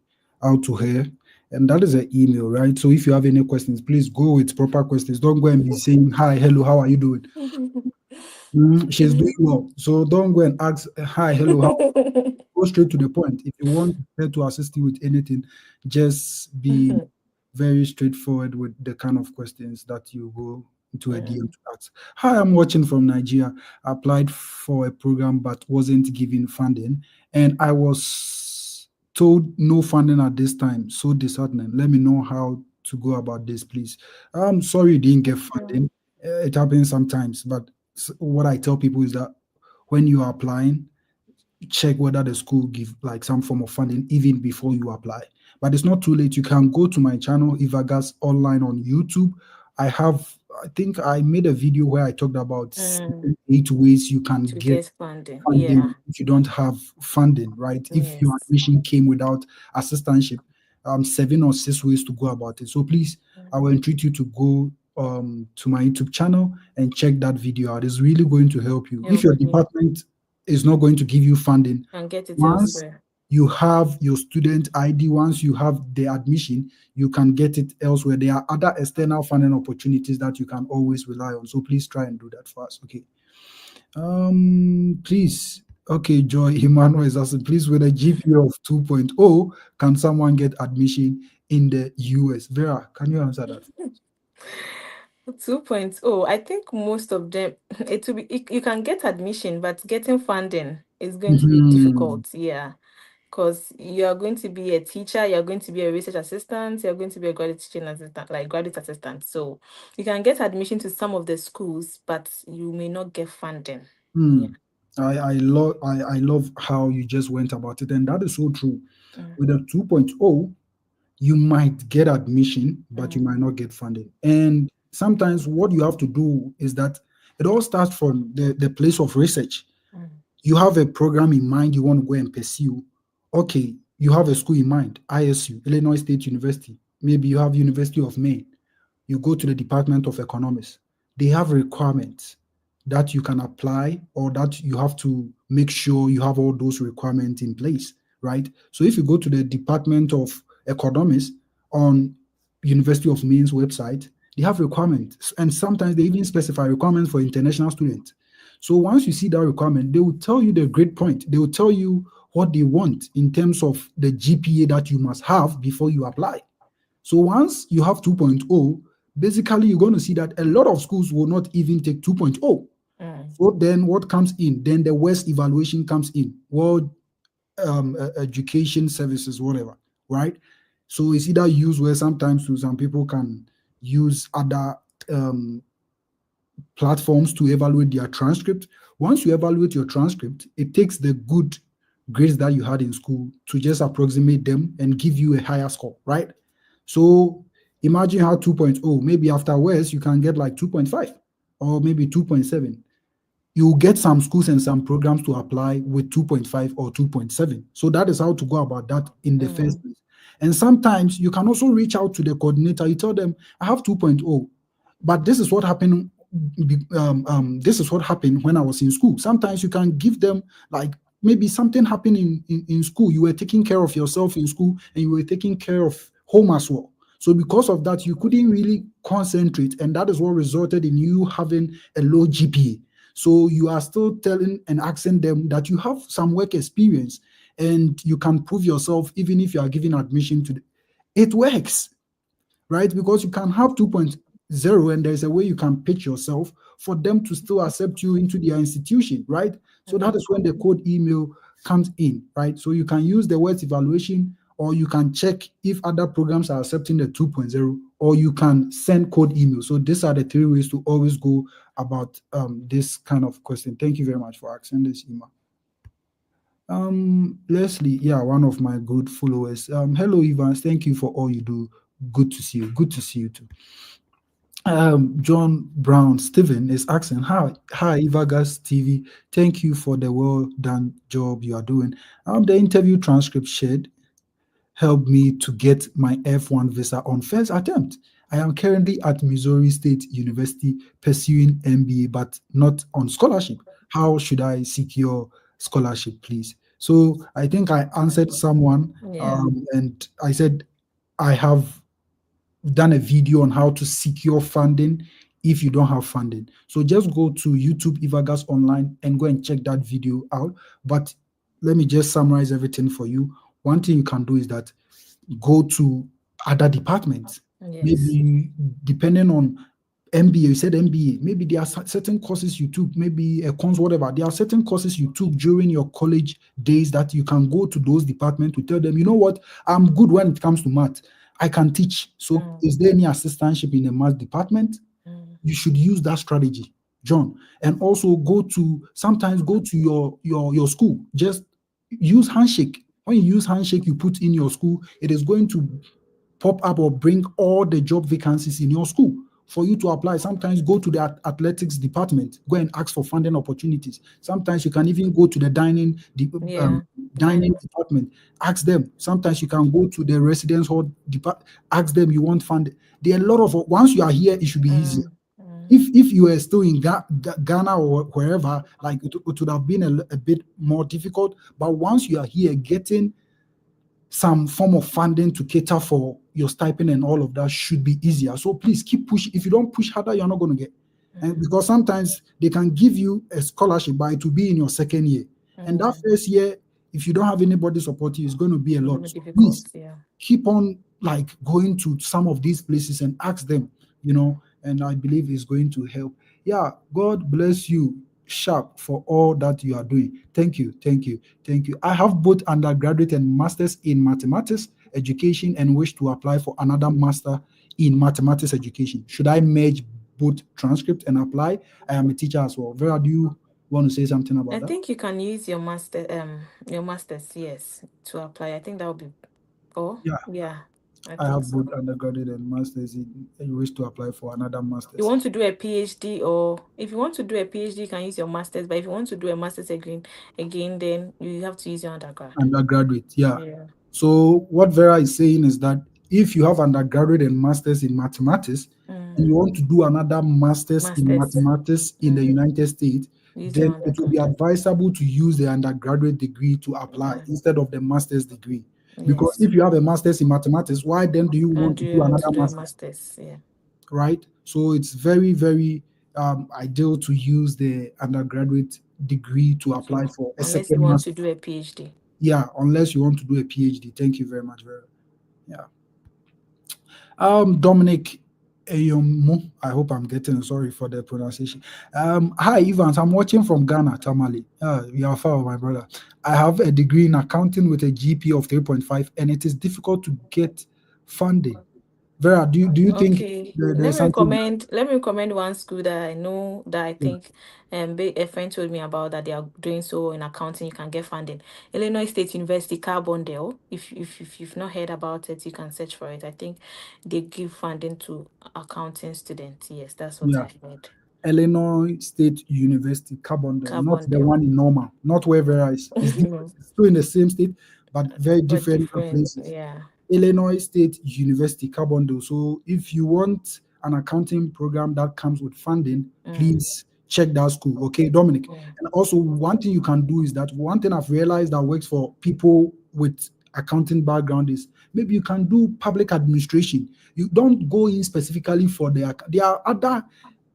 out to her, and that is an email, right? So if you have any questions, please go with proper questions. Don't go and be saying hi, hello, how are you doing? She's doing well. So don't go and ask hi, hello, how. go straight to the point. If you want her to assist you with anything, just be very straightforward with the kind of questions that you go into a DM Mm, to ask. Hi, I'm watching from Nigeria. I applied for a program but wasn't given funding, and I was told no funding at this time. So disheartening. Let me know how to go about this, please. I'm sorry you didn't get mm, funding. It happens sometimes, but what I tell people is that when you are applying, check whether the school give like some form of funding even before you apply. But it's not too late. You can go to my channel, Ivagas Online on YouTube. I think I made a video where I talked about mm. 8 ways you can To get get funding. Yeah. funding if you don't have funding, right? If your Yes. admission came without assistantship, 7 or 6 ways to go about it. So please, I will Mm. entreat you to go to my YouTube channel and check that video out. It's really going to help you. If Help your you department is not going to give you funding, and get it once elsewhere. you have your student ID, once you have the admission, you can get it elsewhere. There are other external funding opportunities that you can always rely on. So please try and do that for us. Okay. Please. Okay, Joy Emmanuel is asking, please, with a GPA of 2.0, can someone get admission in the US? Vera, can you answer that? 2.0, I think most of them, it will be, you can get admission, but getting funding is going to be Mhm. difficult. Yeah. Because you're going to be a teacher, you're going to be a research assistant, you're going to be a graduate teaching assistant, like graduate assistant. So you can get admission to some of the schools, but you may not get funding. Hmm. Yeah. I love how you just went about it, and that is so true. Mm, With a 2.0, you might get admission, but you mm, might not get funding. And sometimes what you have to do is that it all starts from the place of research. mm, You have a program in mind you want to go and pursue. Okay, you have a school in mind, ISU, Illinois State University. Maybe you have University of Maine. You go to the Department of Economics. They have requirements that you can apply or that you have to make sure you have all those requirements in place, right? So if you go to the Department of Economics on University of Maine's website, they have requirements, and sometimes they even specify requirements for international students. So once you see that requirement, they will tell you the grade point. They will tell you what they want in terms of the GPA that you must have before you apply. So once you have 2.0, basically you're going to see that a lot of schools will not even take 2.0. mm, So then what comes in? Then the West evaluation comes in, World Education Services, whatever, right? So it's either used where sometimes some people can use other um, platforms to evaluate their transcript. Once you evaluate your transcript, it takes the good grades that you had in school to just approximate them and give you a higher score, right? So imagine how 2.0, maybe afterwards you can get like 2.5 or maybe 2.7. You get some schools and some programs to apply with 2.5 or 2.7. So that is how to go about that in the first mm, place. And sometimes you can also reach out to the coordinator. You tell them, I have 2.0, but this is what happened. This is what happened when I was in school. Sometimes you can give them like maybe something happened in school. You were taking care of yourself in school and you were taking care of home as well. So because of that, you couldn't really concentrate, and that is what resulted in you having a low GPA. So you are still telling and asking them that you have some work experience and you can prove yourself even if you are given admission to it works, right? Because you can have 2.0 and there's a way you can pitch yourself for them to still accept you into their institution, right? So that mm, is when the code email comes in, right? So you can use the words evaluation, or you can check if other programs are accepting the 2.0, or you can send code email. So these are the 3 ways to always go about this kind of question. Thank you very much for asking this email. Leslie, yeah, one of my good followers. Hello, Evans. Thank you for all you do. Good to see you. Good to see you too. John Brown Stephen is asking, hi, Ivagas TV. Thank you for the well done job you are doing. The interview transcript shared helped me to get my F1 visa on first attempt. I am currently at Missouri State University pursuing MBA, but not on scholarship. How should I secure scholarship, please? So I think I answered someone, yeah. and I said I have done a video on how to secure funding if you don't have funding. So just go to YouTube Ivagas Online and go and check that video out. But let me just summarize everything for you. One thing you can do is that go to other departments. Yes. Maybe depending on MBA, you said MBA, maybe there are certain courses you took, maybe a cons, whatever. There are certain courses you took during your college days that you can go to those departments to tell them, you know what, I'm good when it comes to math. I can teach. So Mm, is there any assistantship in the math department? mm, You should use that strategy, John. And also sometimes go to your school. Just use handshake. When you use handshake, you put in your school, it is going to pop up or bring all the job vacancies in your school for you to apply. Sometimes go to the athletics department, go and ask for funding opportunities. Sometimes you can even go to the yeah. dining Dining. department, ask them. Sometimes you can go to the residence hall department, ask them you want funding. There are a lot of, once you are here, it should be easier. Mm, mm, If you were still in Ghana or wherever, like it would have been a bit more difficult. But once you are here, getting some form of funding to cater for your stipend and all of that should be easier. So please keep pushing. If you don't push harder, you're not going to get. And mm, because sometimes they can give you a scholarship, but it will be in your second year. And that mm. first year, if you don't have anybody supporting you, it's going to be a It's lot. gonna be So difficult. please Yeah. keep on like going to some of these places and ask them, and I believe it's going to help. Yeah, God bless you, Sharp, for all that you are doing. Thank you, thank you, thank you. I have both undergraduate and masters in mathematics education and wish to apply for another master in mathematics education. Should I merge both transcript and apply? I am a teacher as well. Vera, do you want to say something I about that? think you can use your masters, yes, to apply. I think that would be, oh Yeah, yeah, I I think have so. both undergraduate and masters in wish to apply for another You masters. want to do a PhD, or if you want to do a PhD, you can use your masters. But if you want to do a masters again, then you have to use your undergrad. Undergraduate, yeah. Yeah. So what Vera is saying is that if you have undergraduate and masters in mathematics and Mm. you want to do another masters in Masters. mathematics in the Mm. United States, Use your then it will be undergrad. advisable to use the undergraduate degree to apply Yeah. instead of the master's degree. Because Yes. if you have a master's in mathematics, why then do you And want do to you do want to another do a master's? masters? Yeah. Right? So it's very, very ideal to use the undergraduate degree to Okay. apply for a Unless you second want master. to do a PhD. Yeah, unless you want to do a PhD. Thank you very much, Vera. Yeah. Dominic Eyomu, I hope I'm getting sorry for the pronunciation. Hi, Evans. I'm watching from Ghana, Tamale. You are far, my brother. I have a degree in accounting with a GP of 3.5, and it is difficult to get funding. Vera, do you think Okay, there's something? let me recommend one school that I know that I Yeah, think a friend told me about, that they are doing so in accounting. You can get funding. Illinois State University Carbondale. If you've not heard about it, you can search for it. I think they give funding to accounting students. Yes, that's what yeah. I heard. Illinois State University, Carbondale, not the Carbondale. one in Norma, not where Vera is. It's different. It's still in the same state, but very But different different, places. yeah. Illinois State University, Carbondale. So if you want an accounting program that comes with funding, Mm, please check that school. Okay, Dominic. yeah. And also, one thing you can do is that one thing I've realized that works for people with accounting background is maybe you can do public administration. You don't go in specifically for there are other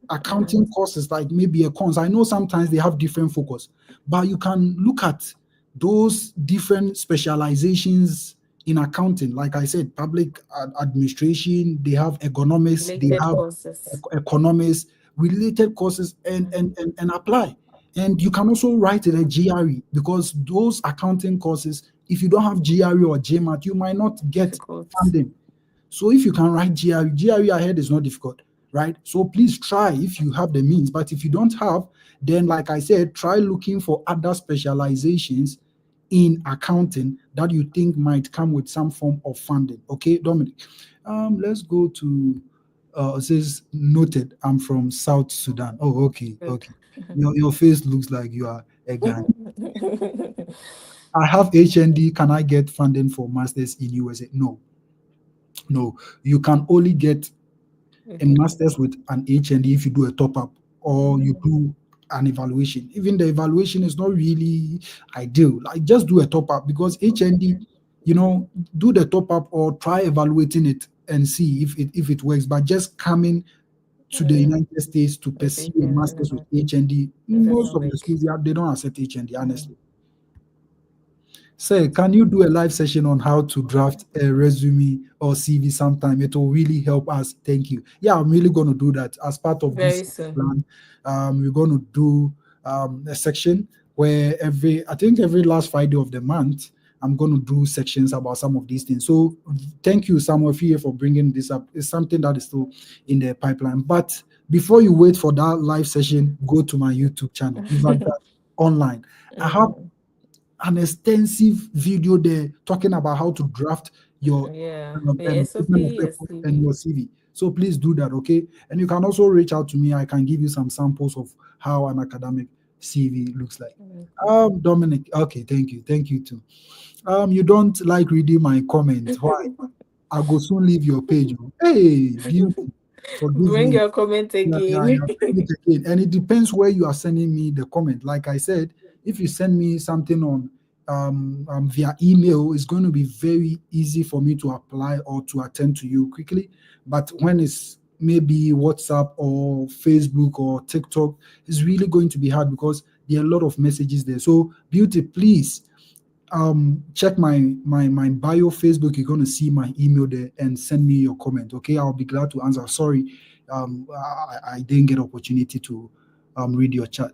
Mm, accounting courses like maybe accounts. I know sometimes they have different focus, but you can look at those different specializations in accounting. Like I said, public administration, they have economics, they related have courses. economics, related courses, and apply. And you can also write it a GRE because those accounting courses, if you don't have GRE or GMAT, you might not get Difficult. funding. So if you can write GRE ahead is not difficult, right? So please try if you have the means. But if you don't have, then like I said, try looking for other specializations in accounting that you think might come with some form of funding. Okay, Dominic. Let's go to it says noted. I'm from South Sudan. Oh, okay, Good. okay. Your face looks like you are a Ghanaian. I have HND. Can I get funding for masters in USA? No, no. You can only get a master's with an HND if you do a top up or you Mm, do an evaluation. Even the evaluation is not really ideal. Like just do a top up because HND, do the top up or try evaluating it and see if it works. But just coming to the mm. United States to With pursue a HND, master's with HND, it most doesn't of the make. schools they don't accept HND, Mm. honestly. Say, can you do a live session on how to draft a resume or CV sometime? It will really help us. Thank you. Yeah, I'm really going to do that as part of Very this soon. plan. We're going to do a section where I think every last Friday of the month, I'm going to do sections about some of these things. So thank you, Samuel Fie, for bringing this up. It's something that is still in the pipeline. But before you wait for that live session, go to my YouTube channel, Viva Online. I have Mm, an extensive video there talking about how to draft your yeah, the statement of SOP, purpose and SCV. your CV. So please do that, okay? And you can also reach out to me. I can give you some samples of how an academic CV looks like. Dominic, okay, thank you too. You don't like reading my comments. Why? I go soon leave your page. Oh. Hey, beauty, forgive Bring me. your comment Yeah, again. bring it again. And it depends where you are sending me the comment. Like I said, if you send me something on via email, it's going to be very easy for me to apply or to attend to you quickly. But when it's maybe WhatsApp or Facebook or TikTok, it's really going to be hard because there are a lot of messages there. So, beauty, please check my bio Facebook. You're going to see my email there and send me your comment. Okay, I'll be glad to answer. Sorry, I didn't get opportunity to read your chat.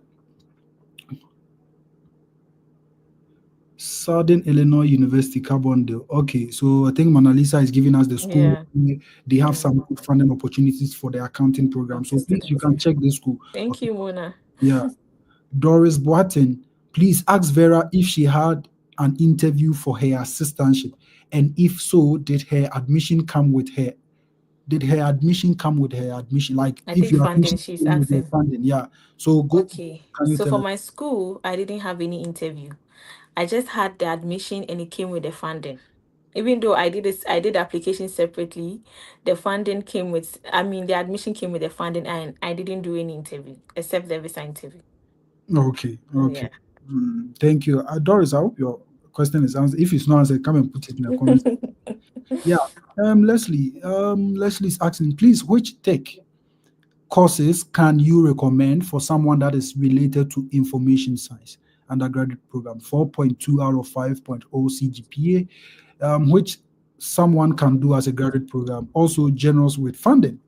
Southern Illinois University Carbondale. Okay, so I think Mona Lisa is giving us the school. Yeah. They have Mm, some good funding opportunities for the accounting program. okay, So please, you students. can check this school. Thank Okay. you, Mona. Yeah. Doris Boatin, please ask Vera if she had an interview for her assistantship, and if so, did her admission come with her admission? Like I if think your funding, admission she's came with the asking. funding, yeah. So go. Okay. Can you So tell for us? my school, I didn't have any interview. I just had the admission and it came with the funding. Even though I did application separately, the funding came with, I mean, the admission came with the funding and I didn't do any interview except the visa interview. Okay, okay. Yeah. Thank you, Doris. I hope your question is answered. If it's not answered, come and put it in the comments. Yeah. Leslie. Leslie's asking, please, which tech courses can you recommend for someone that is related to information science undergraduate program? 4.2 out of 5.0 CGPA, which someone can do as a graduate program. Also generous with funding.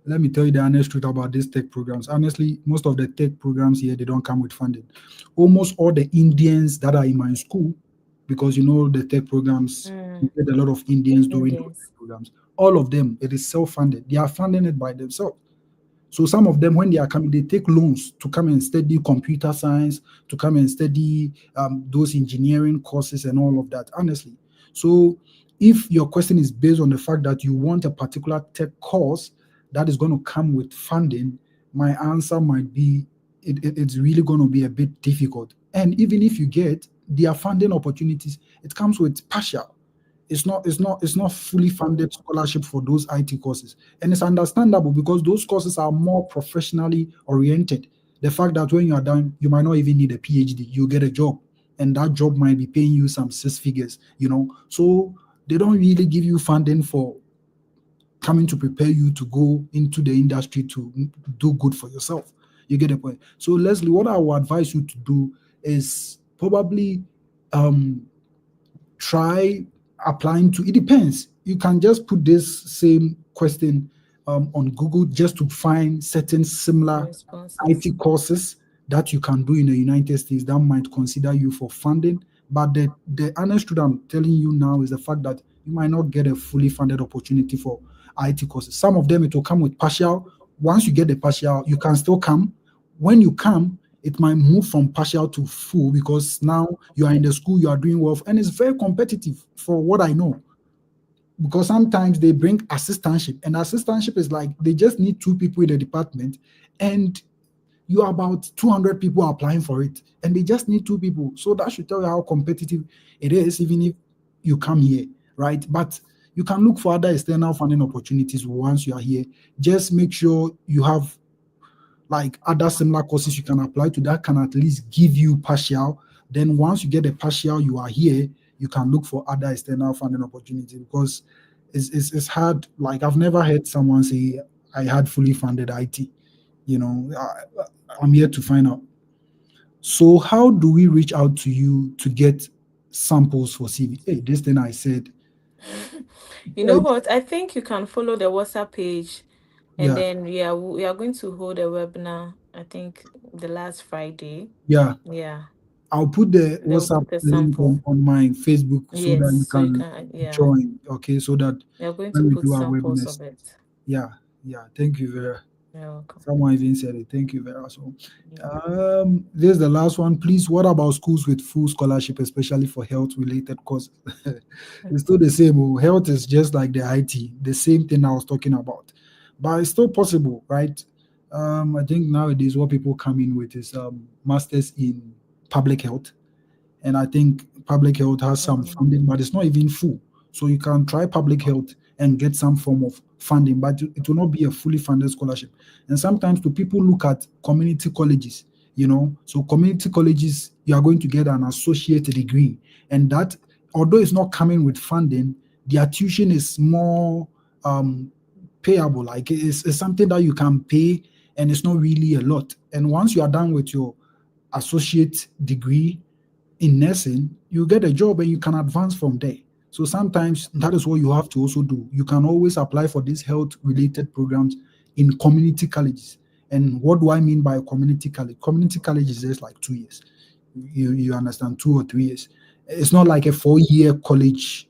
Let me tell you the honest truth about these tech programs. Honestly, most of the tech programs here, they don't come with funding. Almost all the Indians that are in my school, because the tech programs, Mm, you get a lot of Indians doing those Indians. tech programs. All of them, it is self-funded. They are funding it by themselves. So some of them, when they are coming, they take loans to come and study computer science, to come and study those engineering courses and all of that, honestly. So if your question is based on the fact that you want a particular tech course that is going to come with funding, my answer might be it's really going to be a bit difficult. And even if you get their funding opportunities, it comes with partial. It's not fully funded scholarship for those IT courses. And it's understandable because those courses are more professionally oriented. The fact that when you are done, you might not even need a PhD, you get a job, and that job might be paying you some six figures. So they don't really give you funding for coming to prepare you to go into the industry to do good for yourself. You get the point. So Leslie, what I would advise you to do is probably um try applying to. It depends. You can just put this same question on Google just to find certain similar Responses. IT courses that you can do in the United States that might consider you for funding. But the honest truth I'm telling you now is the fact that you might not get a fully funded opportunity for IT courses. Some of them it will come with partial. Once you get the partial, you can still come. When you come, it might move from partial to full because now you are in the school, you are doing well, and it's very competitive for what I know. Because sometimes they bring assistantship, and assistantship is like they just need two people in the department, and you are about 200 people applying for it, and they just need two people. So that should tell you how competitive it is, even if you come here, right? But you can look for other external funding opportunities once you are here. Just make sure you have like other similar courses you can apply to that can at least give you partial. Then once you get the partial, you are here, you can look for other external funding opportunities because it's hard. Like I've never heard someone say I had fully funded IT. I'm here to find out. So how do we reach out to you to get samples for CV? Hey, this thing I said. You know uh, what? I think you can follow the WhatsApp page, and yeah, then we are going to hold a webinar. I think the last Friday. yeah. Yeah, I'll put the they'll WhatsApp put the link sample. on my Facebook so Yes, that you so you can can. Yeah, join. Okay, so that we are going to when we put do our samples webinars. of it. Yeah, yeah. Thank you, Vera. You're welcome. Someone even said it. Thank you, Vera. So, Yeah. this is the last one. Please, what about schools with full scholarship, especially for health-related courses? It's still the same. Oh. Health is just like the IT, the same thing I was talking about, but it's still possible, right? I think nowadays what people come in with is masters in public health, and I think public health has some Mm, funding, but it's not even full. So you can try public health and get some form of funding, but it will not be a fully funded scholarship. And sometimes the people look at community colleges, so community colleges, you are going to get an associate degree, and that, although it's not coming with funding, their tuition is more um, payable. Like it's something that you can pay, and it's not really a lot. And once you are done with your associate degree in nursing, you get a job and you can advance from there. So sometimes that is what you have to also do. You can always apply for these health related programs in community colleges. And what do I mean by community college? Community college is just like 2 years. You understand, 2 or 3 years. It's not like a 4 year college,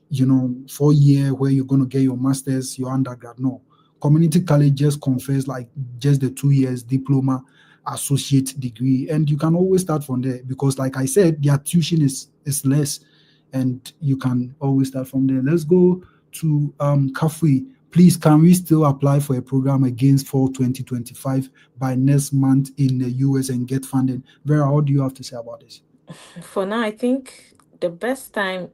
4 year where you're going to get your master's, your undergrad. No. Community college just confers like just the 2 years diploma, associate degree, and you can always start from there because, like I said, their tuition is less, and you can always start from there. Let's go to Kafui. Please, can we still apply for a program against fall 2025 by next month in the US and get funding? Vera, what do you have to say about this? For now, I think the best time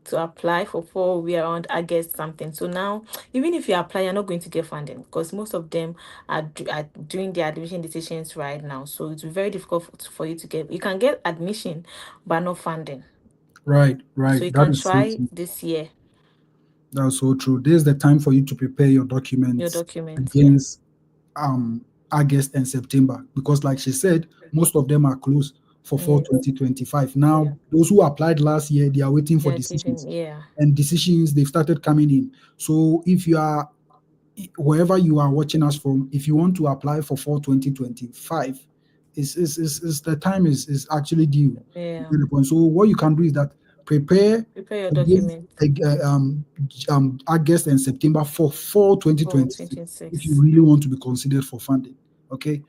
to apply for fall we around August something. So now, even if you apply, you're not going to get funding because most of them are doing their admission decisions right now. So it's very difficult for you to get. You can get admission, but no funding. Right, So right. you That can is so try true. this year That's so true. This is the time for you to prepare your your documents documents. Yeah. against August and September because, like she said, most of them are closed for fall Yes. 2025. Yeah. Now, those who applied last year, they are waiting for They're decisions, taking. Yeah. and decisions they've started coming in. So, if you are wherever you are watching us from, if you want to apply for fall 2025, is the time is actually due. You Yeah. get the point. So, what you can do is that prepare Prepare your against documents August and September for fall for 2026 if you 26. really want to be considered for funding. Okay.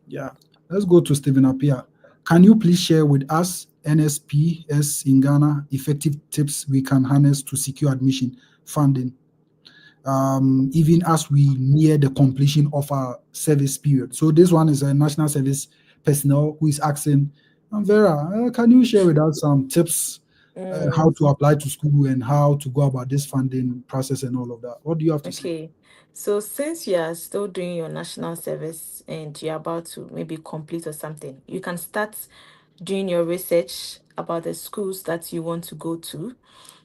Yeah. Let's go to Stephen Apia. Can you please share with us NSPS in Ghana effective tips we can harness to secure admission funding, even as we near the completion of our service period? So this one is a national service personnel who is asking, Vera, can you share with us some tips how Mm, to apply to school and how to go about this funding process and all of that? What do you have to say? okay. So since you are still doing your national service and you're about to maybe complete or something, you can start doing your research about the schools that you want to go to.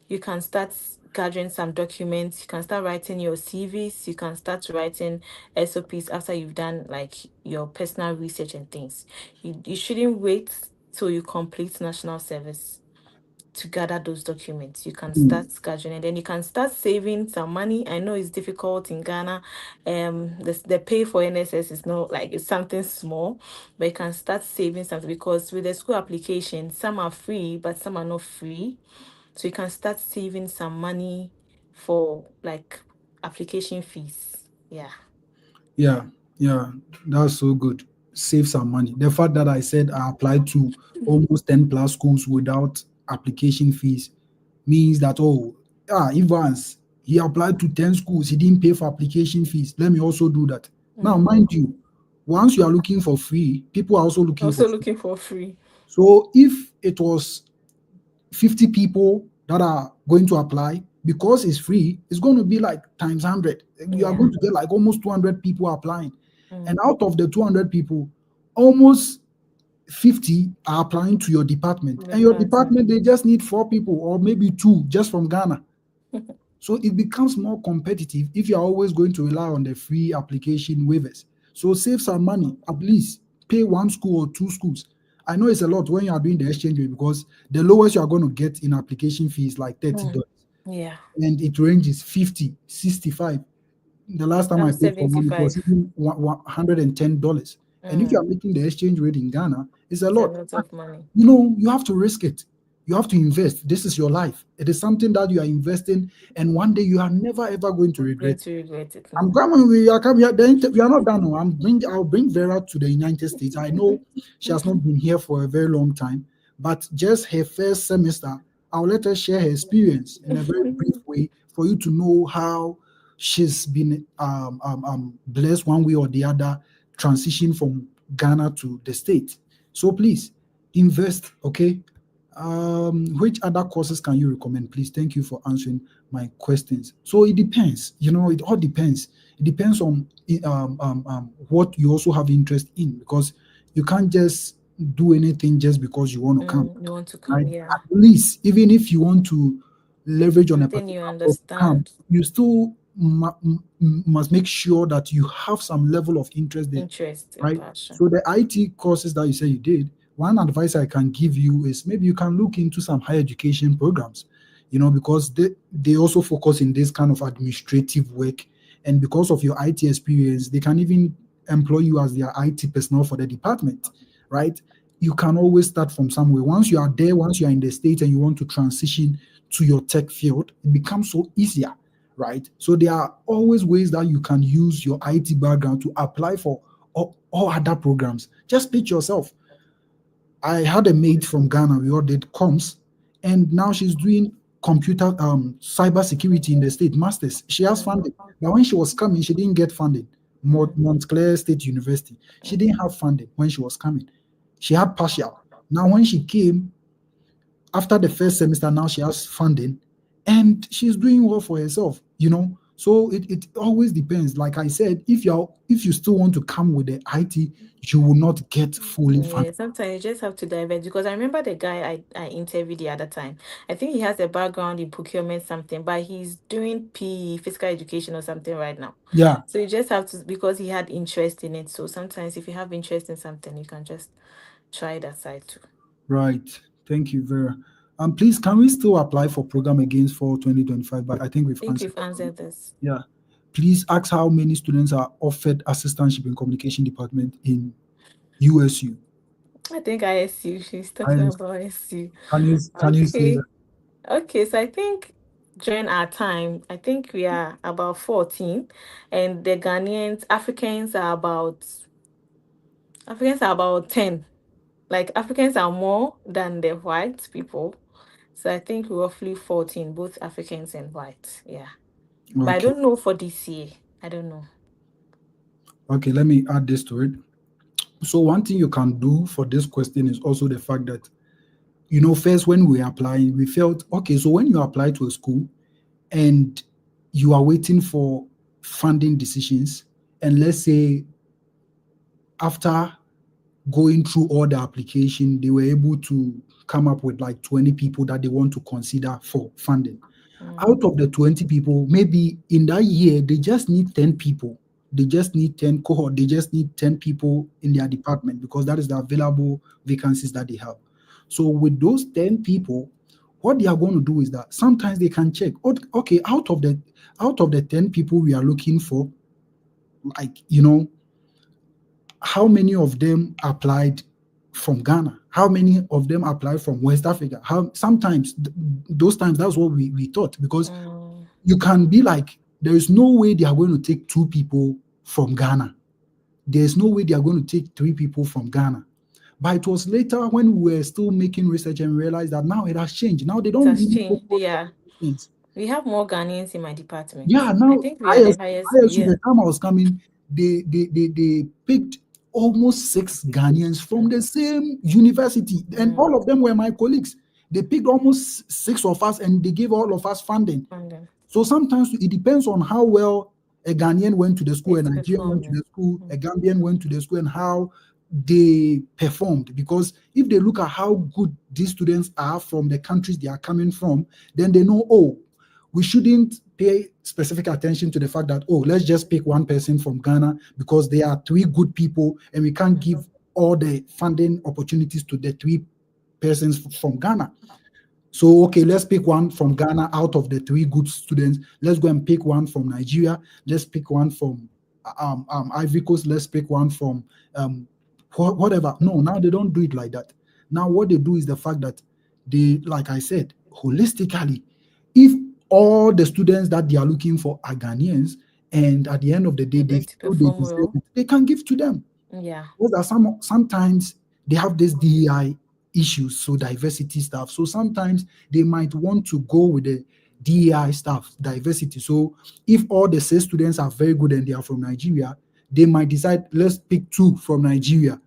You can start gathering some documents. You can start writing your CVs. You can start writing SOPs after you've done like your personal research and things. You shouldn't wait till you complete national service to gather those documents. You can Hmm. start scheduling and then you can start saving some money. I know it's difficult in Ghana. The pay for NSS is not like it's something small, but you can start saving something because with the school application, some are free, but some are not free. So you can start saving some money for like application fees. Yeah. Yeah, yeah, that's so good. Save some money. The fact that I said I applied to almost 10 plus schools without application fees means that, oh, Evans, he applied to 10 schools, he didn't pay for application fees. Let me also do that. Now, Mm. mind you, once you are looking for free, people are also looking for Also free. looking for free. So if it was 50 people that are going to apply, because it's free, it's going to be like times 100. You are Yeah. going to get like almost 200 people applying. And Mm. out of the 200 people, almost 50 are applying to your department. And your Department. department, they just need 4 people or maybe two just from Ghana. So it becomes more competitive if you're always going to rely on the free application waivers. So save some money, at least pay one school or two schools. I know it's a lot when you are doing the exchange rate because the lowest you are going to get in application fee is like Mm. $30, Yeah. and it ranges 50, 65. The last time I I'm paid for one, it was 75. even $110. And if you are Mm. making the exchange rate in Ghana, it's a It's a lot. lot of money. You have to risk it. You have to invest. This is your life. It is something that you are investing, and one day you are never ever going to Going regret. to regret it I'm now. coming. We are coming. We are not done. No. I'll bring Vera to the United States. I know she has not been here for a very long time, but just her first semester, I'll let her share her experience in a very brief way for you to know how she's been blessed one way or the other, transition from Ghana to the state. So please invest. Okay. Which other courses can you recommend, please? Thank you for answering my questions. So it depends. It all depends. It depends on what you also have interest in, because you can't just do anything just because you want to come, You want to come, right? yeah. At least, even if you want to leverage on a Something you particular course to come, understand, you still must make sure that you have some level of interest there, interest and right? passion. So the IT courses that you say you did, one advice I can give you is maybe you can look into some higher education programs, because they also focus in this kind of administrative work. And because of your IT experience, they can even employ you as their IT personnel for the department, right? You can always start from somewhere. Once you are there, once you are in the state and you want to transition to your tech field, it becomes so easier, right? So there are always ways that you can use your IT background to apply for all other programs. Just pitch yourself. I had a mate from Ghana. We all did comms, and now she's doing computer cyber security in the state masters. She has Mm, funding, but when she was coming, she didn't get funding. mm, Montclair State University, she mm. didn't have funding when she was coming. She had partial. Now, when she came after the first semester, now she has funding, and she's doing well for herself. So it always depends. Like I said, if you still want to come with the IT, you will not get fully Yeah, funded. sometimes you just have to divert because I remember the guy I interviewed the other time. I think he has a background in procurement something, but he's doing PE, physical education or something right now. Yeah. So you just have to, because he had interest in it. So sometimes if you have interest in something, you can just try that side too. Right. Thank you, Vera. Please, can we still apply for program against for 2025? But I think I we've think answered we've that one. answered this. Yeah. Please ask how many students are offered assistantship in communication department in USU. I think ISU, she's talking IS. about ISU. Can you say that? Okay. Okay, so I think during our time, I think we are about 14, and the Ghanaians, Africans are about 10. Like Africans are more than the white people. So I think roughly 14, both Africans and white. Yeah. But I Okay. don't know for this year. I don't know. Okay, let me add this to it. So one thing you can do for this question is also the fact that, first when we applying, we felt okay. So when you apply to a school and you are waiting for funding decisions, and let's say after going through all the application, they were able to come up with like 20 people that they want to consider for funding. Mm, Out of the 20 people, maybe in that year, they just need 10 people. They just need 10 cohort. They just need 10 people in their department because that is the available vacancies that they have. So with those 10 people, what they are going to do is that sometimes they can check, okay, out of the 10 people we are looking for, like, how many of them applied from Ghana? How many of them applied from West Africa? How sometimes those times that's what we thought, because mm, you can be like, there is no way they are going to take two people from Ghana. There's no way they are going to take three people from Ghana. But it was later when we were still making research and realized that now it has changed. Now they it don't has really changed. focus on Yeah. those things. We have more Ghanaians in my department. Yeah, I now think we are the highest. ISU, Yeah. the time I was coming, they picked almost six Ghanaians from the same university, and Mm, all of them were my colleagues. They picked almost six of us, and they gave all of us funding. and then So sometimes it depends on how well a Ghanaian went to the school, a it's Nigerian went to performing. the school, a Mm, Gambian went to the school, and how they performed. Because if they look at how good these students are from the countries they are coming from, then they know, oh, we shouldn't pay specific attention to the fact that, oh, let's just pick one person from Ghana because they are three good people and we can't give mhm. all the funding opportunities to the three persons from Ghana. So, okay, let's pick one from Ghana out of the three good students. Let's go and pick one from Nigeria. Let's pick one from Ivory Coast. Let's pick one from um, whatever. No, now they don't do it like that. Now, what they do is the fact that they, like I said, holistically, if all the students that they are looking for are Ghanaians, and at the end of the day, You're they going to feel they perform deserve well. it, they can give to them. Yeah. Because there are sometimes they have this DEI issues, so diversity stuff. So sometimes they might want to go with the DEI stuff, diversity. So if all the six students are very good and they are from Nigeria, they might decide, let's pick two from Nigeria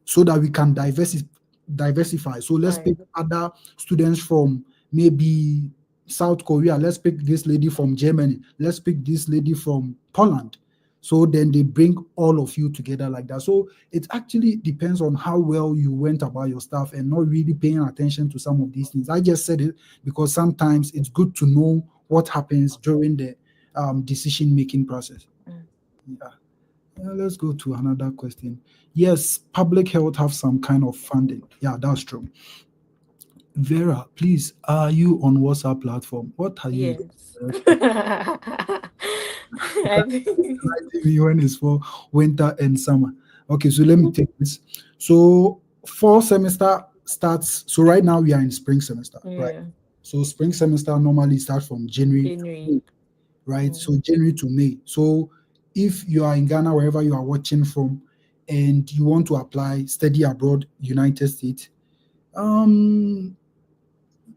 so that we can diversify. So let's Right. pick other students from maybe South Korea. Let's pick this lady from Germany. Let's pick this lady from Poland. So then they bring all of you together like that. So it actually depends on how well you went about your stuff and not really paying attention to some of these things. I just said it because sometimes it's good to know what happens during the decision making process. Mm. Yeah. Let's go to another question. Yes, public health have some kind of funding. Yeah, that's true. Vera, please, are you on WhatsApp platform? What are you Yes. using? I think. TV when it's for winter and summer. Okay, so let me take this. So fall semester starts. So right now we are in spring semester, right? Yeah. So spring semester normally starts from January to January. May, right? Mm. So January to May. So if you are in Ghana, wherever you are watching from, and you want to apply study abroad, United States, um,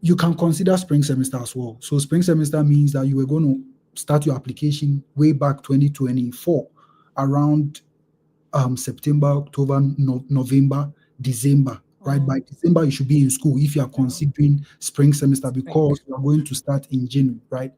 you can consider spring semester as well. So spring semester means that you were going to start your application way back 2024, around September, October, November, December. Right by Mm. December, you should be in school if you are Yeah. considering spring semester Spring. because you are going to start in January, right?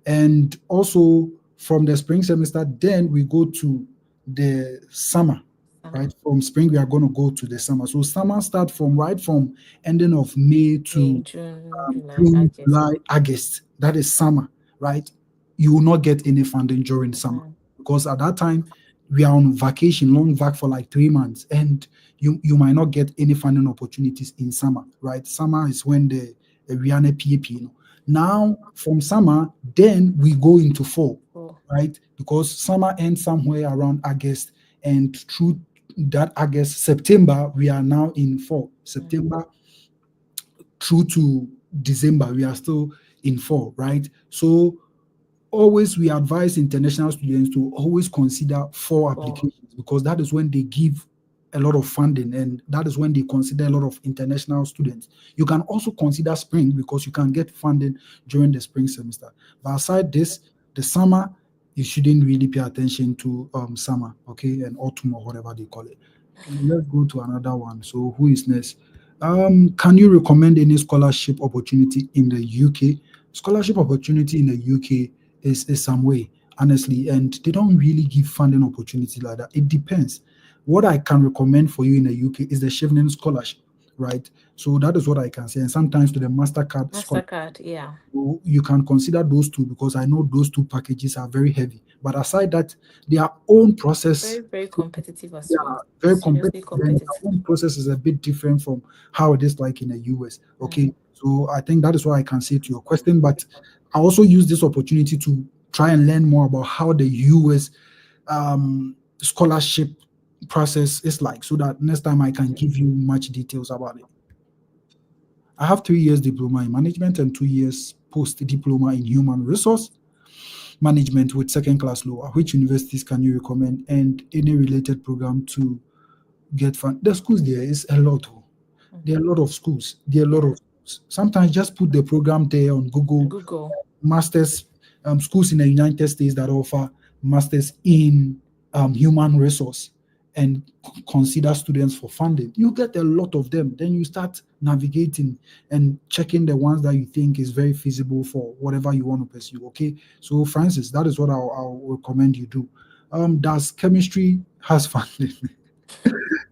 And also from the spring semester, then we go to the summer, right? Summer. From spring, we are going to go to the summer. So summer start from right from ending of May May, to June, July, June, August. July, August. That is summer, right? You will not get any funding during summer Mm. because at that time we are on vacation, long vac for like 3 months, and you might not get any funding opportunities in summer, right? Summer is when the Rihanna PAP, Now from summer, then we go into fall, Oh. right? Because summer ends somewhere around August, and through that August, September, we are now in fall. Mm. September through to December, we are still in fall, right? So always we advise international students to always consider fall Oh. applications because that is when they give a lot of funding and that is when they consider a lot of international students. You can also consider spring because you can get funding during the spring semester. But aside this, the summer, you shouldn't really pay attention to summer, okay, and autumn or whatever they call it. Let's go to another one. So who is next? Can you recommend any scholarship opportunity in the UK? Scholarship opportunity in the UK is some way, honestly, and they don't really give funding opportunity like that. It depends. What I can recommend for you in the UK is the Chevening scholarship, right? So that is what I can say. And sometimes to the Mastercard scholarship. Mastercard. Yeah. You can consider those two because I know those two packages are very heavy. But aside that, their own process, Very, very competitive as well. yeah, very Seriously competitive. And competitive. their own process is a bit different from how it is like in the US. Mm. Okay, so I think that is what I can say to your question. But I also use this opportunity to try and learn more about how the US scholarship process is like, so that next time I can give you much details about it. I have 3 years diploma in management and 2 years post diploma in human resource management with second class lower. Which universities can you recommend and any related program to get fund? The schools there is a lot. Oh. There are a Mhm. lot of schools. There are a lot Yeah. of schools. Sometimes just put the program there on Google. Google. Masters schools in the United States that offer masters in human resource and consider students for funding. You get a lot of them. Then you start navigating and checking the ones that you think is very feasible for whatever you want to pursue. Okay. So Francis, that is what I'll recommend you do. Does chemistry has funding?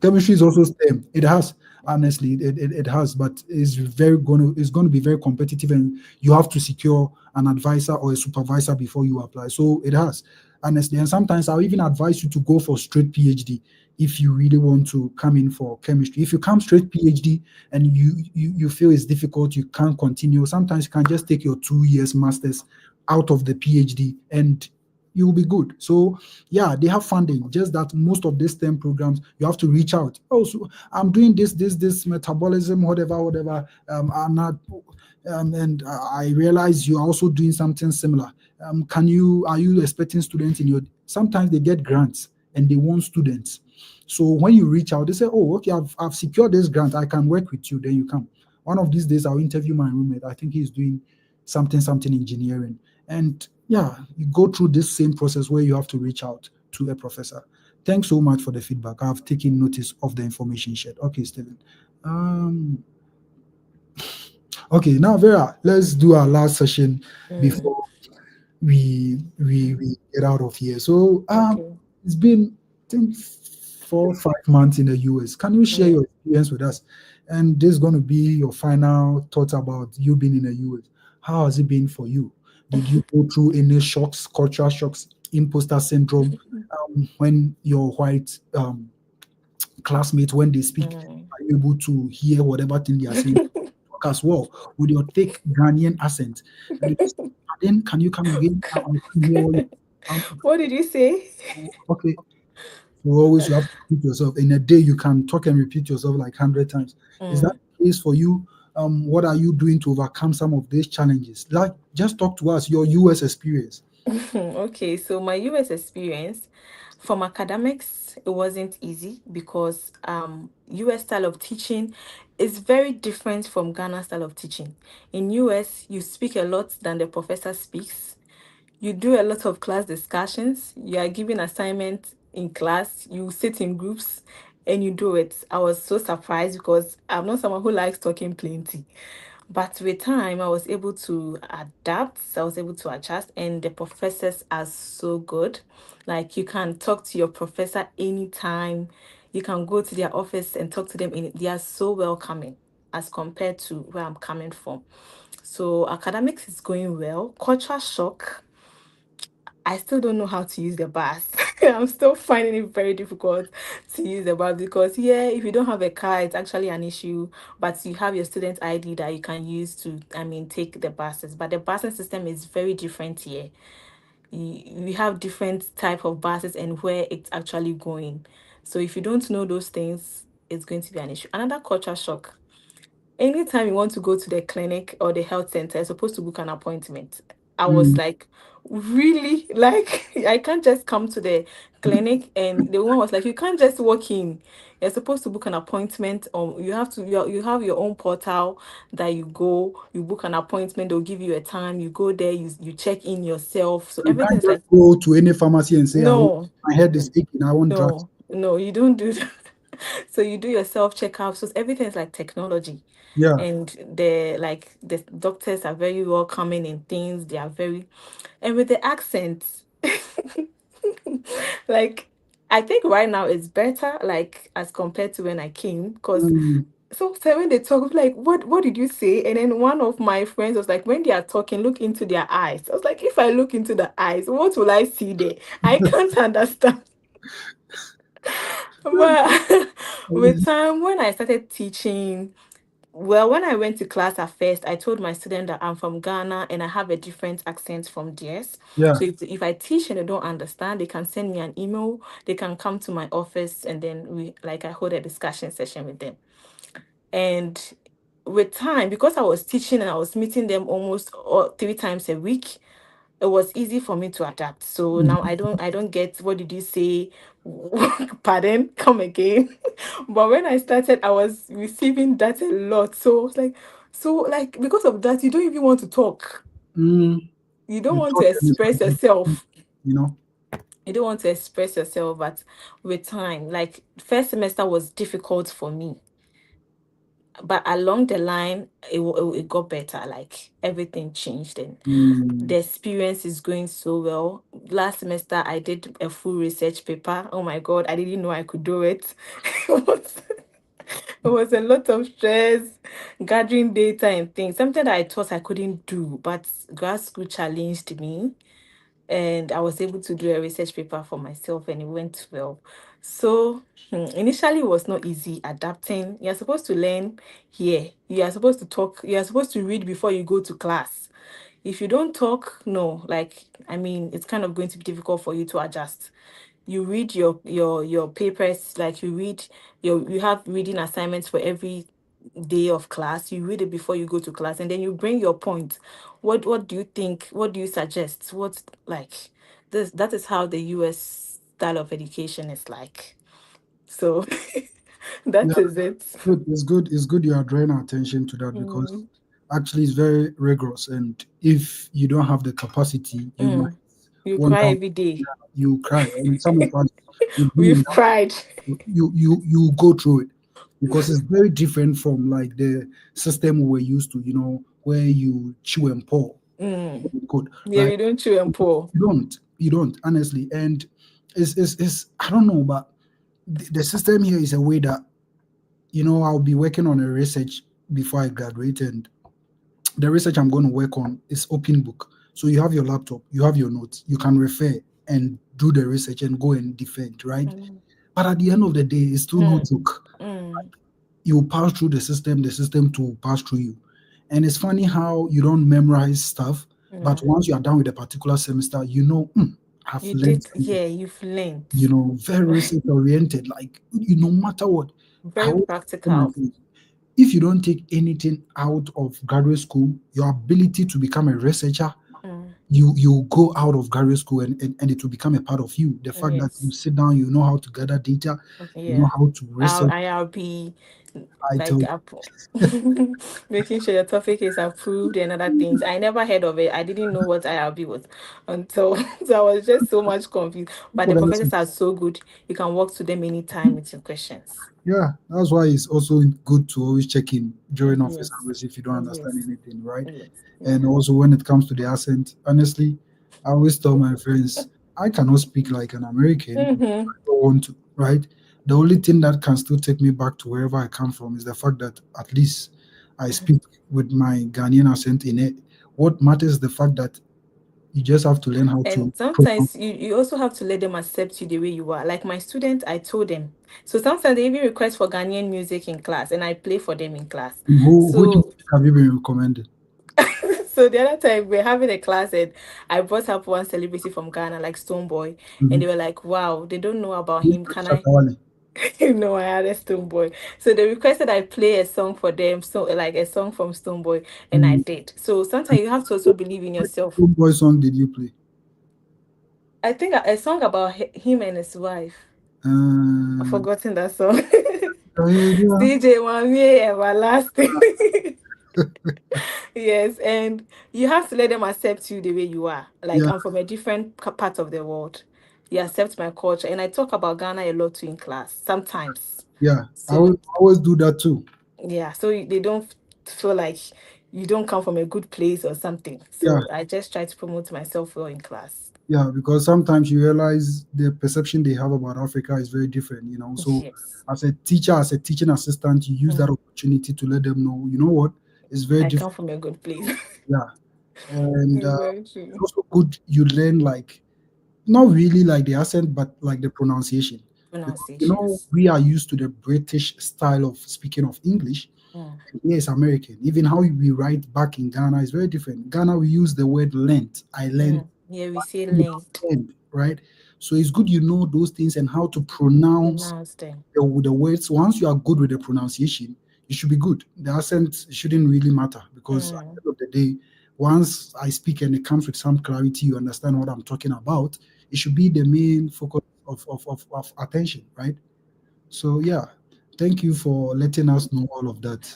Chemistry is also STEM. It has, honestly, it has, but it's going to be very competitive, and you have to secure an advisor or a supervisor before you apply. So it has, honestly. And sometimes I'll even advise you to go for straight PhD if you really want to come in for chemistry. If you come straight PhD and you feel it's difficult, you can't continue. Sometimes you can just take your 2 years masters out of the PhD and you'll be good. So yeah, they have funding. Just that most of these STEM programs, you have to reach out. Oh, so I'm doing this metabolism, whatever. I'm not, and I realize you're also doing something similar. Are you expecting students in your? Sometimes they get grants and they want students. So when you reach out, they say, "Oh, okay, I've secured this grant. I can work with you." Then you come. One of these days, I'll interview my roommate. I think he's doing something engineering, and yeah, you go through this same process where you have to reach out to a professor. Thanks so much for the feedback. I've taken notice of the information shared. Okay, Stephen. Um, okay, now Vera, let's do our last session Mm, before we get out of here. So okay. it's been I think 4 or 5 months in the US. Can you share Mm. your experience with us? And this is going to be your final thoughts about you being in the US. How has it been for you? Did you go through any shocks, cultural shocks, imposter syndrome, when your white classmates, when they speak, Mm. are you able to hear whatever thing they are saying? Talk as well with your thick Ghanaian accent. And it just, then can you come again? I can hear what you, What did you say? okay. So always you have to repeat yourself. In a day, you can talk and repeat yourself like 100 times. Is that Mm. the case for you? What are you doing to overcome some of these challenges? Like, just talk to us, your US experience. Okay, so my US experience from academics, it wasn't easy because US style of teaching is very different from Ghana style of teaching. In US, you speak a lot than the professor speaks. You do a lot of class discussions. You are given assignments in class. You sit in groups and you do it. I was so surprised because I'm not someone who likes talking plenty. But with time, I was able to adapt, I was able to adjust, and the professors are so good. Like you can talk to your professor anytime. You can go to their office and talk to them. They are so welcoming as compared to where I'm coming from. So academics is going well. Culture shock, I still don't know how to use the bus. I'm still finding it very difficult to use the bus because, yeah, if you don't have a car, it's actually an issue. But you have your student ID that you can use to, I mean, take the buses. But the busing system is very different here. We have different type of buses and where it's actually going. So if you don't know those things, it's going to be an issue. Another culture shock, anytime you want to go to the clinic or the health center, you're supposed to book an appointment. I was Mm. like, really? Like, I can't just come to the clinic. And the woman was like, you can't just walk in. You're supposed to book an appointment. You have to, you have your own portal that you go, you book an appointment, they'll give you a time, you go there, you check in yourself. So You everything can't is just like, go to any pharmacy and say, no, my head is aching, I want drugs. no, you don't do that. So you do your self checkup. So everything is like technology, Yeah. and the doctors are very welcoming in things. They are very, and with the accents, like I think right now it's better, like as compared to when I came, because Mm. sometimes when they talk, like, what did you say? And then one of my friends was like, when they are talking, look into their eyes. I was like, if I look into the eyes, what will I see there? I can't understand. But with time, when I started teaching, well, when I went to class at first, I told my student that I'm from Ghana and I have a different accent from theirs. Yeah. So if I teach and they don't understand, they can send me an email, they can come to my office, and then I hold a discussion session with them. And with time, because I was teaching and I was meeting them almost 3 times a week, it was easy for me to adapt. So now Mhm. I don't get, what did you say? Pardon, come again. But when I started, I was receiving that a lot. So I was like, so like because of that, you don't even want to talk. Mm. You don't You want to talk and it's express like, yourself. you know. You don't want to express yourself, but with time, like first semester was difficult for me, but along the line, it got better. Like everything changed, and Mm. the experience is going so well. Last semester, I did a full research paper. Oh my God, I didn't know I could do it. It was It was a lot of stress, gathering data and things. Something that I thought I couldn't do, but grad school challenged me, and I was able to do a research paper for myself, and it went well. So initially, it was not easy adapting. You're supposed to learn here. You are supposed to talk. You are supposed to read before you go to class. If you don't talk, no, like I mean, it's kind of going to be difficult for you to adjust. You read your papers, like you have reading assignments for every day of class. You read it before you go to class, and then you bring your point. What do you think? What do you suggest? What like this that is how the US style of education is like. So Yeah, that is it. good. It's good. It's good you are drawing our attention to that because Mm, actually it's very rigorous. And if you don't have the capacity, you might mm. You want cry down, every day. you cry. And some of us will be in We've cried. you go through it because it's very different from like the system we were used to, where you chew and pour. Mm. Good, Yeah, right? we don't chew and pour. You don't honestly. And it's I don't know, but the system here is a way that I'll be working on a research before I graduate, and the research I'm going to work on is open book. So you have your laptop, you have your notes, you can refer and do the research and go and defend, right? Mm, But at the end of the day, it's still no mm, joke. mm, You pass through the system to pass through you. And it's funny how you don't memorize stuff, but mm. once you are done with a particular semester, I've You learned did, something, yeah, you've learned. very research oriented. Like, no matter what, I Very always tell my practical. friends, if you don't take anything out of graduate school, your ability to become a researcher, Mm, you go out of graduate school, and it will become a part of you. The fact that you yes. sit down, you know how to gather data, you know Yeah. how to Our research. IRB, I tell like you, Apple, making sure your topic is approved and other things. I never heard of it. I didn't know what IRB was until so I was just so much confused. But people the that professors listen, are so good. You can walk to them anytime with your questions. yeah, that's why it's also good to always check in during office Yes. hours if you don't understand Yes. anything, right? Yes. And Yeah. also when it comes to the accent, honestly, I always tell my friends I cannot speak like an American. Mm-hmm. I don't want to, right? The only thing that can still take me back to wherever I come from is the fact that at least I speak with my Ghanaian accent in it. What matters is the fact that you just have to learn how to And pronounce. sometimes you also have to let them accept you the way you are. Like my students, I told them. So sometimes they even request for Ghanaian music in class, and I play for them in class. Which So music have you been recommended? so the other time we're having a class, and I brought up one celebrity from Ghana, like Stonebwoy, and Mm-hmm. they were like, "Wow, they don't know about him. Can I?" Shatawale. No, I had a Stonebwoy. So they requested I play a song for them, so like a song from Stonebwoy, and I Mm. did. So sometimes you have to also believe in Which yourself. boy song did you play? I think a song about him and his wife. I've Uh, forgotten that song. yeah, CJ Mami everlasting. Yes, and you have to let them accept you the way you are. Like yeah, I'm from a different part of the world. You accept my culture, and I talk about Ghana a lot too in class sometimes. yeah. So I always do that too. yeah, so they don't feel like you don't come from a good place or something. Yeah, So I just try to promote myself well in class. yeah. Because sometimes you realize the perception they have about Africa is very different. So Yes. as a teacher, as a teaching assistant, you use that Mm. opportunity to let them know, you know what, it's very I come different. from a good place. Yeah, and It's very it's true. also good you learn like not really like the accent, but like the pronunciation. Because Pronunciations. we are used to the British style of speaking of English. Mm. Yes, American. Even how we write back in Ghana is very different. Ghana, we use the word length. I learned, Mm. Yeah, we say you have linked. learned, right? So it's good you know those things and how to pronounce Pronounce them. the words. Once you are good with the pronunciation, you should be good. The accent shouldn't really matter because at Mm. the end of the day, once I speak and it comes with some clarity, you understand what I'm talking about. It should be the main focus of attention, right? So yeah, thank you for letting us know all of that.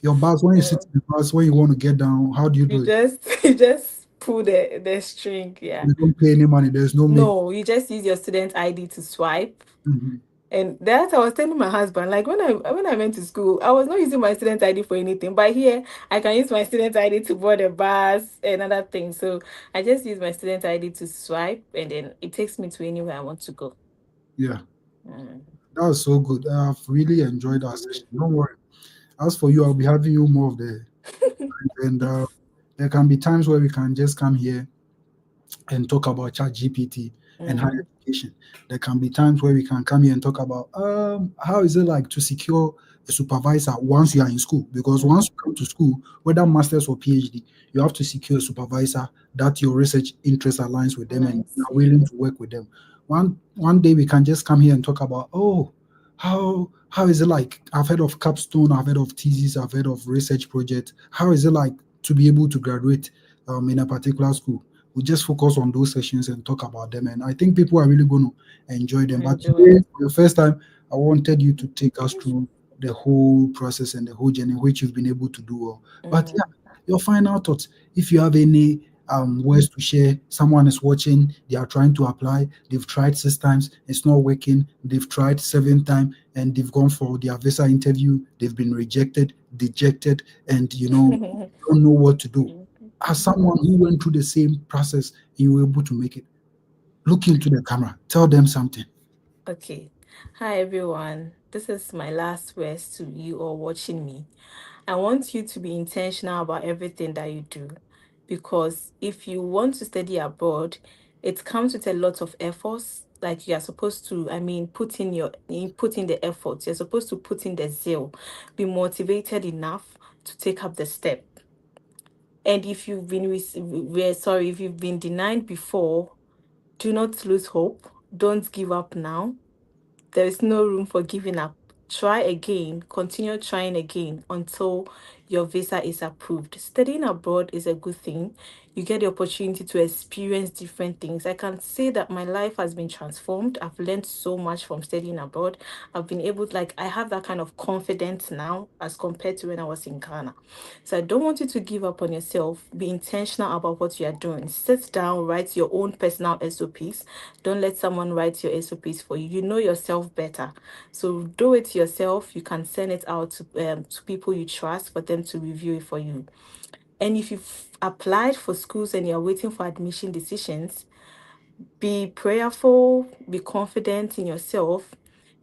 Your bus, when you sit Yeah. in the bus, when you want to get down, how do you You do it? just you just pull the string, yeah. You don't pay any money. There's no make. No, you just use your student ID to swipe. Mhm. And that I was telling my husband, like when I went to school, I was not using my student ID for anything. But here I can use my student ID to board a bus and other things. So I just use my student ID to swipe, and then it takes me to anywhere I want to go. Yeah. Mm. That was so good. I've really enjoyed our session. Don't worry. As for you, I'll be having you more of the and there can be times where we can just come here and talk about chat GPT and higher Mm, education. There can be times where we can come here and talk about how is it like to secure a supervisor once you are in school? Because once you come to school, whether master's or PhD, you have to secure a supervisor that your research interest aligns with them and you nice. are willing to work with them. One day we can just come here and talk about how is it like? I've heard of capstone, I've heard of thesis, I've heard of research project. How is it like to be able to graduate in a particular school? We just focus on those sessions and talk about them. And I think people are really going to enjoy them. But Enjoy today, it. for the first time, I wanted you to take us through the whole process and the whole journey, which you've been able to do well. But yeah, Mm. your final thoughts. If you have any words to share, someone is watching, they are trying to apply, they've tried 6 times, it's not working, they've tried 7 times, and they've gone for their visa interview, they've been rejected, dejected, and don't know what to do. As someone who went through the same process, you were able to make it. Look into the camera. Tell them something. Okay. Hi, everyone. This is my last words to you all watching me. I want you to be intentional about everything that you do because if you want to study abroad, it comes with a lot of efforts. Like you are supposed to, put in the effort. You're supposed to put in the zeal, be motivated enough to take up the step. And if you've been, if you've been denied before, do not lose hope. Don't give up now. There is no room for giving up. Try again, continue trying again until your visa is approved. Studying abroad is a good thing. You get the opportunity to experience different things. I can say that my life has been transformed. I've learned so much from studying abroad. I've been able to, like, I have that kind of confidence now as compared to when I was in Ghana. So I don't want you to give up on yourself. Be intentional about what you are doing. Sit down, write your own personal SOPs. Don't let someone write your SOPs for you. You know yourself better. So do it yourself. You can send it out to people you trust for them to review it for you. And if you've applied for schools and you're waiting for admission decisions, be prayerful, be confident in yourself,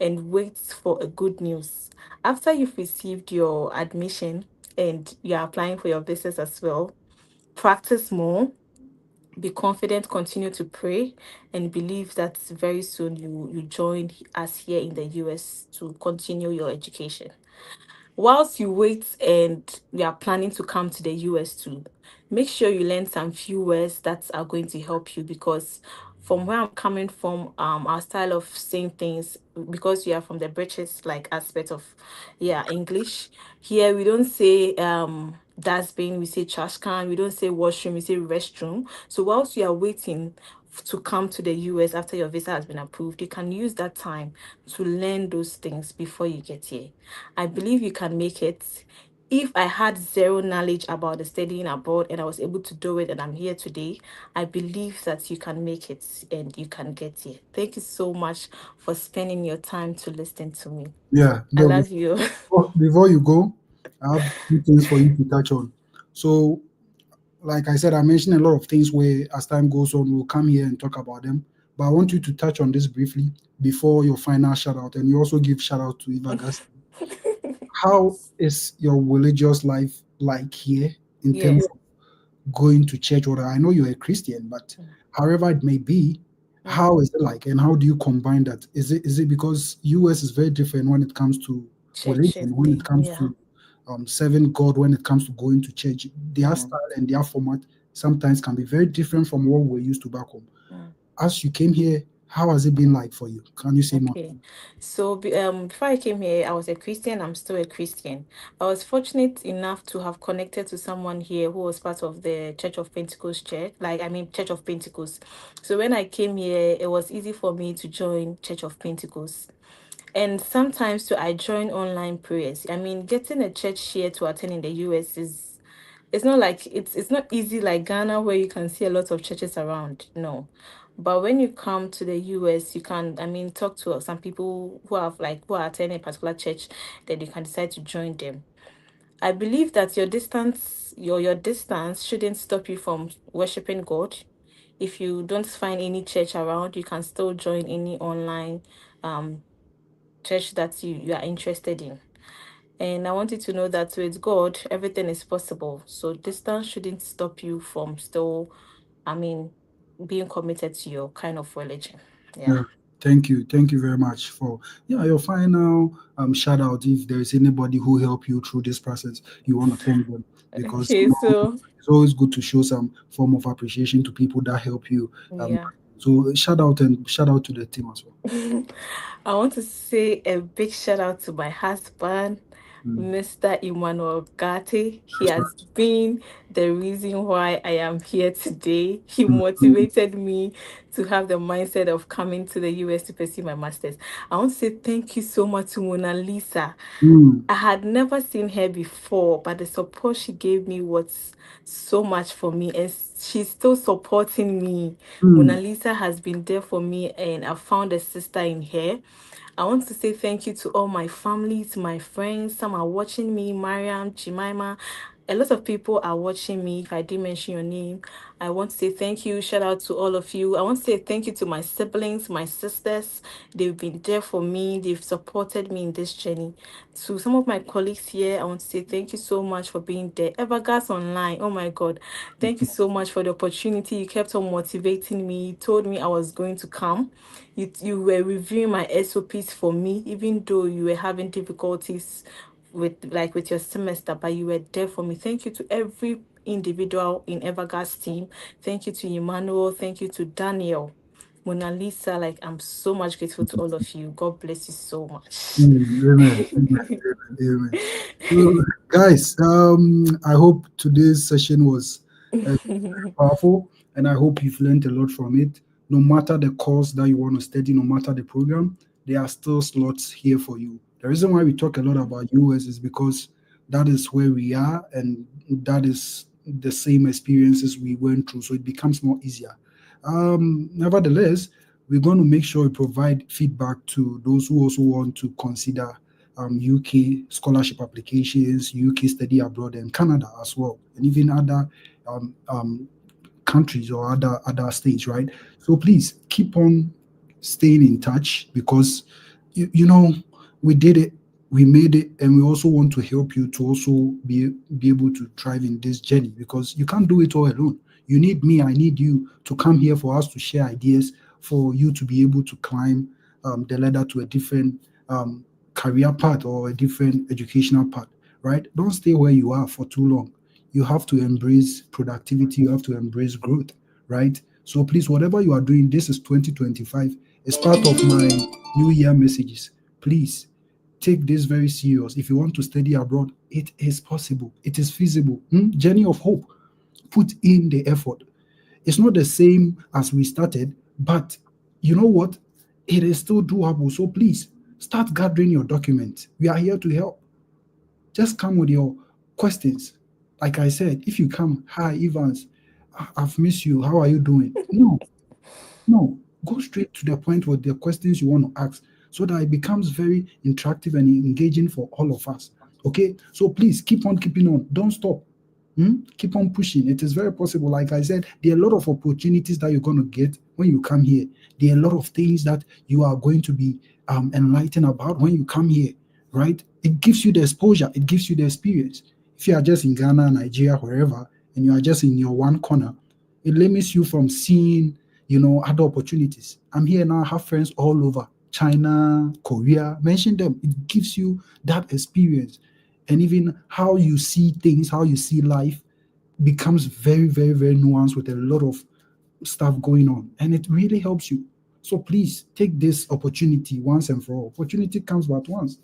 and wait for a good news. After you've received your admission and you're applying for your visas as well, practice more, be confident, continue to pray, and believe that very soon you join us here in the US to continue your education. Whilst you wait and you are planning to come to the US too, make sure you learn some few words that are going to help you because from where I'm coming from, our style of saying things, because we are from the British like aspect of English. Here we don't say dustbin, we say trash can, we don't say washroom, we say restroom. So whilst you are waiting to come to the US after your visa has been approved, you can use that time to learn those things before you get here. I believe you can make it. If I had zero knowledge about the studying abroad and I was able to do it and I'm here today, I believe that you can make it and you can get here. Thank you so much for spending your time to listen to me. Yeah. I No, love you. before you go, I have two things for you to touch on. So, like I said, I mentioned a lot of things where as time goes on, we'll come here and talk about them. But I want you to touch on this briefly before your final shout out. And you also give shout out to Eva Gas. How is your religious life like here in Yeah. terms going to church, or I know you're a Christian, but however it may be, Mm. how is it like, and how do you combine that? Is it because US is very different when it comes to Churches religion, when it thing. comes Yeah. to serving God, when it comes to going to church, their Mm. style and their format sometimes can be very different from what we're used to back home. Mm. As you came here, how has it been like for you? Can you say more? Okay. So before I came here, I was a Christian. I'm still a Christian. I was fortunate enough to have connected to someone here who was part of the Church of Pentecost church, Church of Pentecost. So when I came here, it was easy for me to join Church of Pentecost. And sometimes too, I join online prayers. I mean, getting a church here to attend in the US is it's not like it's not easy like Ghana where you can see a lot of churches around. No. But when you come to the US, you can, I mean, talk to some people who are attending a particular church, then you can decide to join them. I believe that your distance shouldn't stop you from worshiping God. If you don't find any church around, you can still join any online um church that you are interested in. And I want you to know that with God, everything is possible. So distance shouldn't stop you from still, I mean, being committed to your kind of religion. Yeah. Yeah. Thank you very much for your final shout out. If there is anybody who helped you through this process, you want to thank them because Okay, so it's always good to show some form of appreciation to people that help you. Um, yeah. so shout out to the team as well. I want to say a big shout out to my husband, Mm, Mr. Emmanuel Gate. He that's has right. been the reason why I am here today. He Mm, motivated me to have the mindset of coming to the US to pursue my master's. I want to say thank you so much to Mona Lisa. mm, I had never seen her before, but the support she gave me was so much for me, and she's still supporting me. Mona mm, Lisa has been there for me, and I found a sister in her. I want to say thank you to all my family, to my friends. Some are watching me, Mariam, Jemima. A lot of people are watching me. If I didn't mention your name, I want to say thank you. Shout out to all of you. I want to say thank you to my siblings, my sisters. They've been there for me. They've supported me in this journey. To some of my colleagues here, I want to say thank you so much for being there. Evergas Online, oh my God. Thank you so much for the opportunity. You kept on motivating me. You told me I was going to come. You were reviewing my SOPs for me, even though you were having difficulties with your semester, but you were there for me. Thank you to every individual in Evergas team. Thank you to Emmanuel. Thank you to Daniel. Mona Lisa, like I'm so much grateful to all of you. God bless you so much. amen. Amen. Amen. So, guys, I hope today's session was powerful, and I hope you've learned a lot from it. No matter the course that you want to study, no matter the program, there are still slots here for you. The reason why we talk a lot about US is because that is where we are, and that is the same experiences we went through, so it becomes more easier. Nevertheless, we're going to make sure we provide feedback to those who also want to consider UK scholarship applications, UK study abroad, and Canada as well, and even other um, um, countries or other states, right? So please keep on staying in touch because you know we did it, we made it, and we also want to help you to also be able to thrive in this journey because you can't do it all alone. You need me, I need you to come here for us to share ideas for you to be able to climb the ladder to a different career path or a different educational path, right? Don't stay where you are for too long. You have to embrace productivity, you have to embrace growth, right? So please, whatever you are doing, this is 2025. It's part of my New Year messages. Please take this very serious. If you want to study abroad, it is possible. It is feasible. Journey of hope. Put in the effort. It's not the same as we started, but you know what? It is still doable. So please start gathering your documents. We are here to help. Just come with your questions. Like I said, if you come, hi Evans, I've missed you. How are you doing? No, no. Go straight to the point with the questions you want to ask so that it becomes very interactive and engaging for all of us. Okay? So please keep on keeping on. Don't stop. Keep on pushing. It is very possible. Like I said, there are a lot of opportunities that you're going to get when you come here. There are a lot of things that you are going to be enlightened about when you come here, right? It gives you the exposure, it gives you the experience. If you are just in Ghana, Nigeria, wherever, and you are just in your one corner, it limits you from seeing, other opportunities. I'm here now, I have friends all over China, Korea, mention them. It gives you that experience and even how you see things, how you see life becomes very, very, very nuanced with a lot of stuff going on. And it really helps you. So please take this opportunity once and for all. Opportunity comes but once,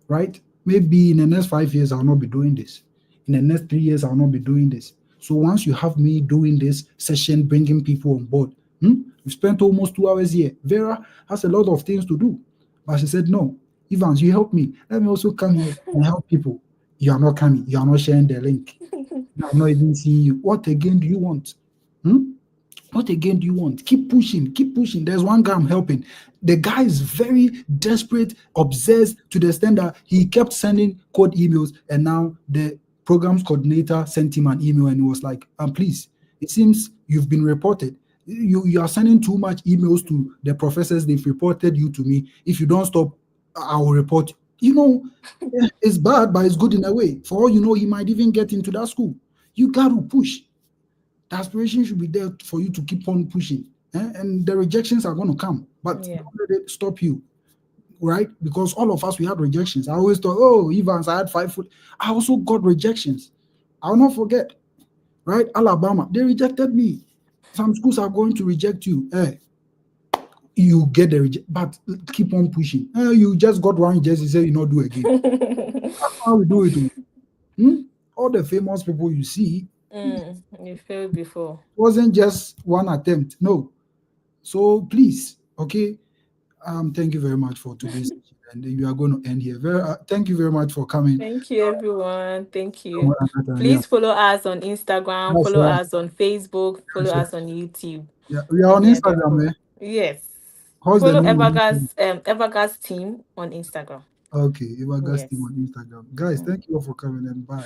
right? Maybe in the next 5 years, I'll not be doing this. In the next 3 years, I'll not be doing this. So once you have me doing this session, bringing people on board, we spent almost 2 hours here. Vera has a lot of things to do. But she said, no, Evans, you help me. Let me also come here and help people. You are not coming. You are not sharing the link. I'm not even seeing you. What again do you want? Hmm? What again do you want? Keep pushing, keep pushing. There's one guy I'm helping. The guy is very desperate, obsessed to the extent that he kept sending code emails, and now the programs coordinator sent him an email and he was like, please, it seems you've been reported. You are sending too much emails to the professors. They've reported you to me. If you don't stop, I will report you. You know, it's bad, but it's good in a way. For all you know, he might even get into that school. You got to push. The aspiration should be there for you to keep on pushing. And the rejections are going to come, but Yeah. don't let it stop you, right? Because all of us, we had rejections. I always thought, oh, Evans, I had 5 foot. I also got rejections. I will not forget, right? Alabama, they rejected me. Some schools are going to reject you. You get the reject, but keep on pushing. You just got one rejection, say you not do again. That's how we do it. Hmm? All the famous people you see, it You failed before. wasn't just one attempt. No. So please, okay. Thank you very much for today's session, and we are going to end here. Thank you very much for coming. Thank you, everyone. Thank Come you. on, yeah, Please follow us on Instagram, that's follow right. us on Facebook, follow Sure. us on YouTube. Yeah, we are on Any other Instagram. follow? Yes. How's the Follow name on Instagram? Evergas team on Instagram. Okay, Iwagas team Yes. on Instagram. Guys, thank you all for coming and bye.